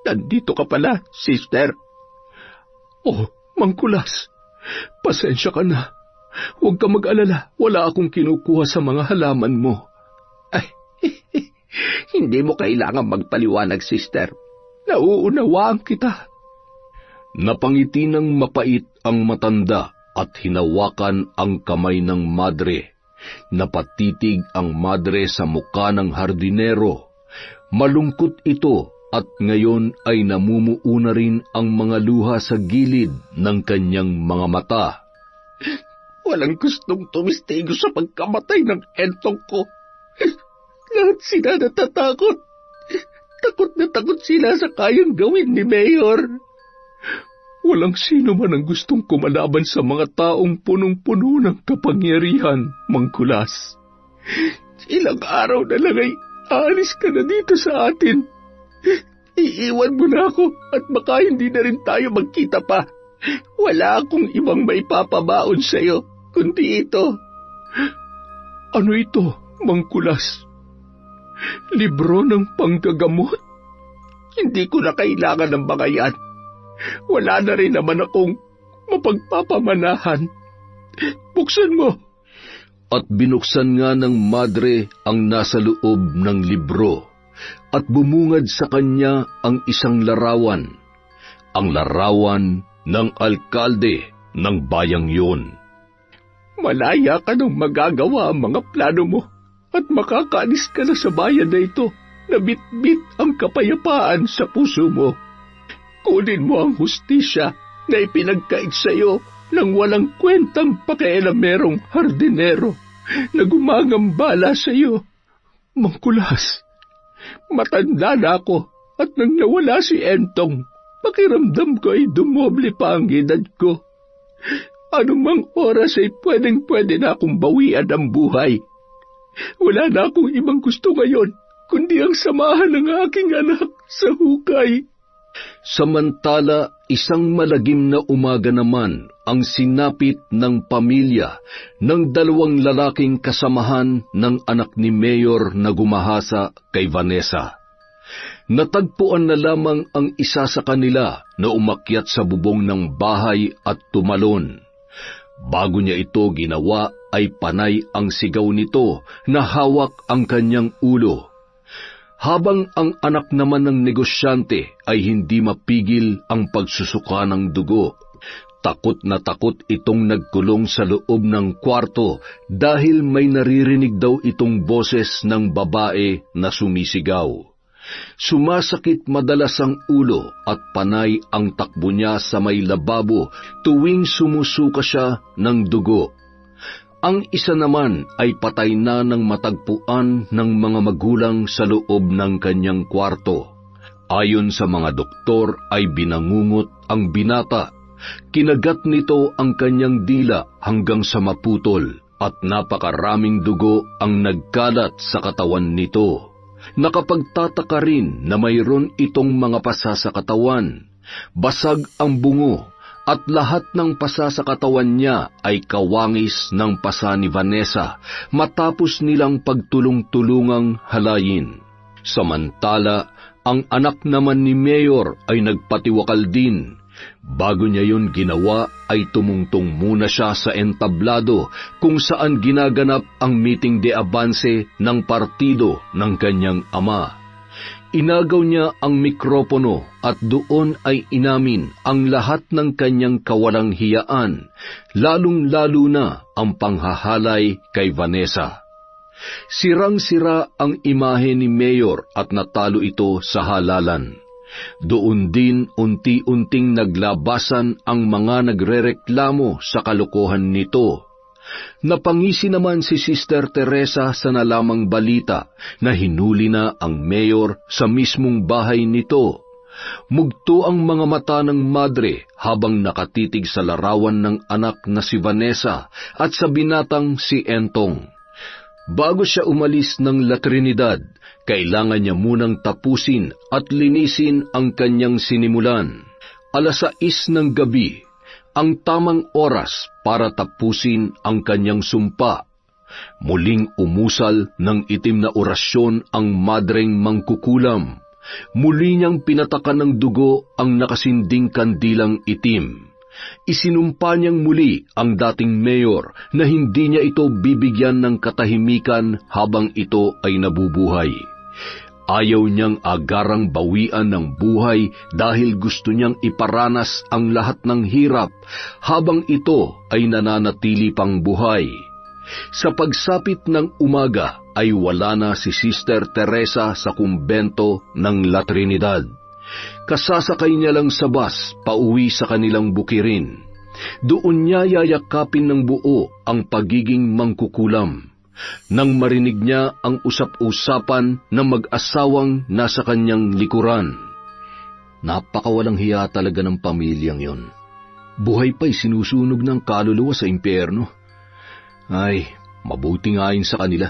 Nandito ka pala, sister.
Oh, Mang Kulas, pasensya ka na. Huwag ka mag-alala, wala akong kinukuha sa mga halaman mo.
Ay, hindi mo kailangan magpaliwanag, sister.
Nauunawaan kita. Napangiti ng mapait ang matanda at hinawakan ang kamay ng madre. Napatitig ang madre sa muka ng hardinero. Malungkot ito at ngayon ay namumuuna rin ang mga luha sa gilid ng kanyang mga mata.
Walang gustong tumistigo sa pagkamatay ng Entong ko. Lahat sila natatakot. Takot na takot sila sa kayang gawin ni Mayor.
Walang sino man ang gustong kumalaban sa mga taong punong-puno ng kapangyarihan, Mang Kulas.
Ilang araw na lang ay aalis ka na dito sa atin. Iiwan mo na ako at baka hindi na rin tayo magkita pa. Wala akong ibang maipapabaon sa'yo, kundi ito.
Ano ito, Mang Kulas? Libro ng panggagamot?
Hindi ko na kailangan ng mga yan. Wala na rin naman akong mapagpapamanahan. Buksan mo.
At binuksan nga ng madre ang nasa loob ng libro at bumungad sa kanya ang isang larawan. Ang larawan ng alkalde ng bayang yun.
Malaya ka nang magagawa ang mga plano mo at makakaalis ka na sa bayan na ito na bit-bit ang kapayapaan sa puso mo. Kunin mo ang hustisya na ipinagkait sa iyo ng walang kwentang pakialamerong hardinero na gumagambala sa iyo.
Mang Kulas,
matanda na ako at nang nawala si Entong, pakiramdam ko ay dumoble pa ang edad ko. Anumang oras ay pwedeng-pwede na akong bawian ang buhay. Wala na akong ibang gusto ngayon, kundi ang samahan ng aking anak sa hukay.
Samantala, isang malagim na umaga naman ang sinapit ng pamilya ng dalawang lalaking kasamahan ng anak ni Mayor na gumahasa kay Vanessa. Natagpuan na lamang ang isa sa kanila na umakyat sa bubong ng bahay at tumalon. Bago niya ito ginawa ay panay ang sigaw nito na hawak ang kanyang ulo. Habang ang anak naman ng negosyante ay hindi mapigil ang pagsusuka ng dugo. Takot na takot itong nagkulong sa loob ng kwarto dahil may naririnig daw itong boses ng babae na sumisigaw. Sumasakit madalas ang ulo at panay ang takbo niya sa may lababo tuwing sumusuka siya ng dugo. Ang isa naman ay patay na ng matagpuan ng mga magulang sa loob ng kanyang kwarto. Ayon sa mga doktor ay binangungot ang binata. Kinagat nito ang kanyang dila hanggang sa maputol at napakaraming dugo ang nagkalat sa katawan nito. Nakapagtataka rin na mayroon itong mga pasa sa katawan. Basag ang bungo at lahat ng pasa sa katawan niya ay kawangis ng pasa ni Vanessa matapos nilang pagtulong-tulungang halayin. Samantala, ang anak naman ni Mayor ay nagpatiwakal din. Bago niya yun ginawa ay tumungtong muna siya sa entablado kung saan ginaganap ang meeting de avance ng partido ng kanyang ama. Inagaw niya ang mikropono at doon ay inamin ang lahat ng kanyang kawalang hiyaan, lalong-lalo na ang panghahalay kay Vanessa. Sirang-sira ang imahe ni Mayor at natalo ito sa halalan. Doon din unti-unting naglabasan ang mga nagrereklamo sa kalokohan nito. Napangisi naman si Sister Teresa sa nalamang balita na hinuli na ang mayor sa mismong bahay nito. Mugto ang mga mata ng madre habang nakatitig sa larawan ng anak na si Vanessa at sa binatang si Entong. Bago siya umalis ng La Trinidad, kailangan niya munang tapusin at linisin ang kanyang sinimulan. 6:00 ng gabi, ang tamang oras para tapusin ang kanyang sumpa. Muling umusal ng itim na orasyon ang madreng mangkukulam. Muli niyang pinatakan ng dugo ang nakasinding kandilang itim. Isinumpa niyang muli ang dating mayor na hindi niya ito bibigyan ng katahimikan habang ito ay nabubuhay. Ayaw niyang agarang bawian ng buhay dahil gusto niyang iparanas ang lahat ng hirap habang ito ay nananatili pang buhay. Sa pagsapit ng umaga ay wala na si Sister Teresa sa kumbento ng La Trinidad. Kasasakay niya lang sa bus pauwi sa kanilang bukirin. Doon niya yayakapin ng buo ang pagiging mangkukulam. Nang marinig niya ang usap-usapan ng mag-asawang nasa kanyang likuran. Napakawalang hiya talaga ng pamilyang yon. Buhay pa'y sinusunog ng kaluluwa sa impyerno. Ay, mabuti nga yun sa kanila.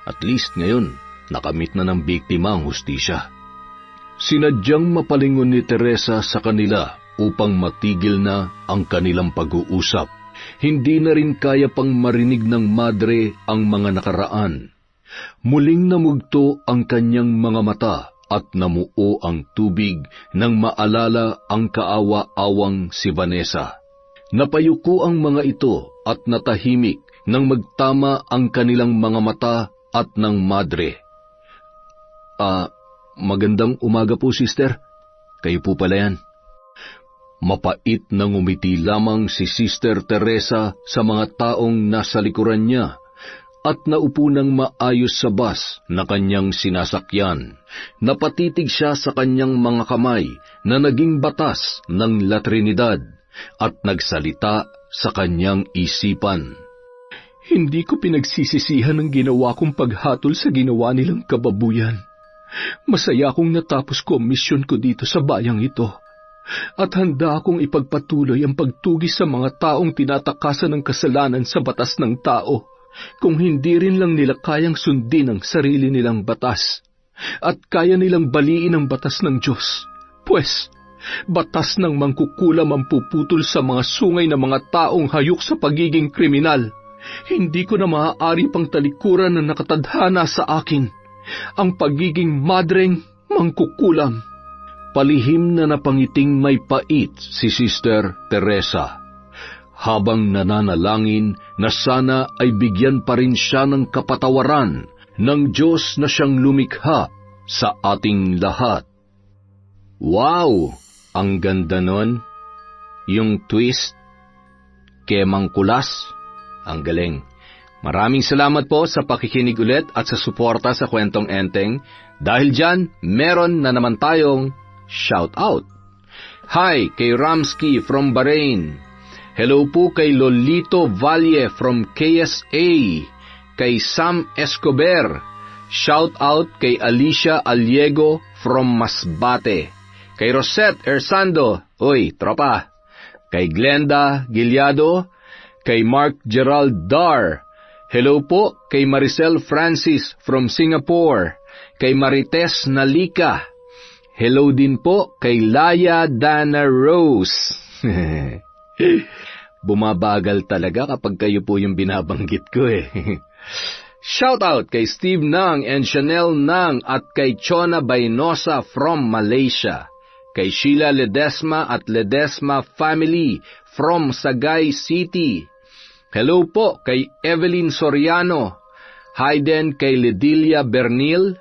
At least ngayon, nakamit na ng biktima ang hustisya. Sinadyang mapalingon ni Teresa sa kanila upang matigil na ang kanilang pag-uusap. Hindi na rin kaya pang marinig ng madre ang mga nakaraan. Muling namugto ang kanyang mga mata at namuo ang tubig nang maalala ang kaawa-awang si Vanessa. Napayuko ang mga ito at natahimik nang magtama ang kanilang mga mata at ng madre. Magandang umaga po, sister. Kayo po pala yan. Mapait na ngumiti lamang si Sister Teresa sa mga taong nasa likuran niya at naupo ng maayos sa bus na kanyang sinasakyan. Napatitig siya sa kanyang mga kamay na naging batas ng La Trinidad at nagsalita sa kanyang isipan.
Hindi ko pinagsisisihan ang ginawa kong paghatol sa ginawa nilang kababuyan. Masaya akong natapos ko ang misyon ko dito sa bayang ito. At handa akong ipagpatuloy ang pagtugis sa mga taong tinatakasan ng kasalanan sa batas ng tao, kung hindi rin lang nila kayang sundin ang sarili nilang batas, at kaya nilang baliin ang batas ng Diyos. Pues, batas ng mangkukulam ang puputol sa mga sungay ng mga taong hayok sa pagiging kriminal. Hindi ko na maaari pang talikuran na nakatadhana sa akin ang pagiging madreng mangkukulam.
Palihim na napangiting may pait si Sister Teresa, habang nananalangin na sana ay bigyan pa rin siya ng kapatawaran ng Diyos na siyang lumikha sa ating lahat. Wow! Ang ganda nun. Yung twist, kemang kulas, ang galing. Maraming salamat po sa pakikinig ulit at sa suporta sa Kwentong Enteng. Dahil dyan, meron na naman tayong shout out. Hi kay Ramsky from Bahrain. Hello po kay Lolito Valle from KSA. Kay Sam Escobar. Shout out kay Alicia Aliego from Masbate. Kay Rosette Ersando. Uy, tropa. Kay Glenda Gilyado. Kay Mark Gerald Dar. Hello po kay Maricel Francis from Singapore. Kay Marites Nalika. Hello din po kay Laya Dana Rose. Bumabagal talaga kapag kayo po yung binabanggit ko eh. Shoutout kay Steve Nang and Chanel Nang at kay Chona Baynosa from Malaysia. Kay Sheila Ledesma at Ledesma family from Sagay City. Hello po kay Evelyn Soriano. Hi din kay Ledilia Bernil,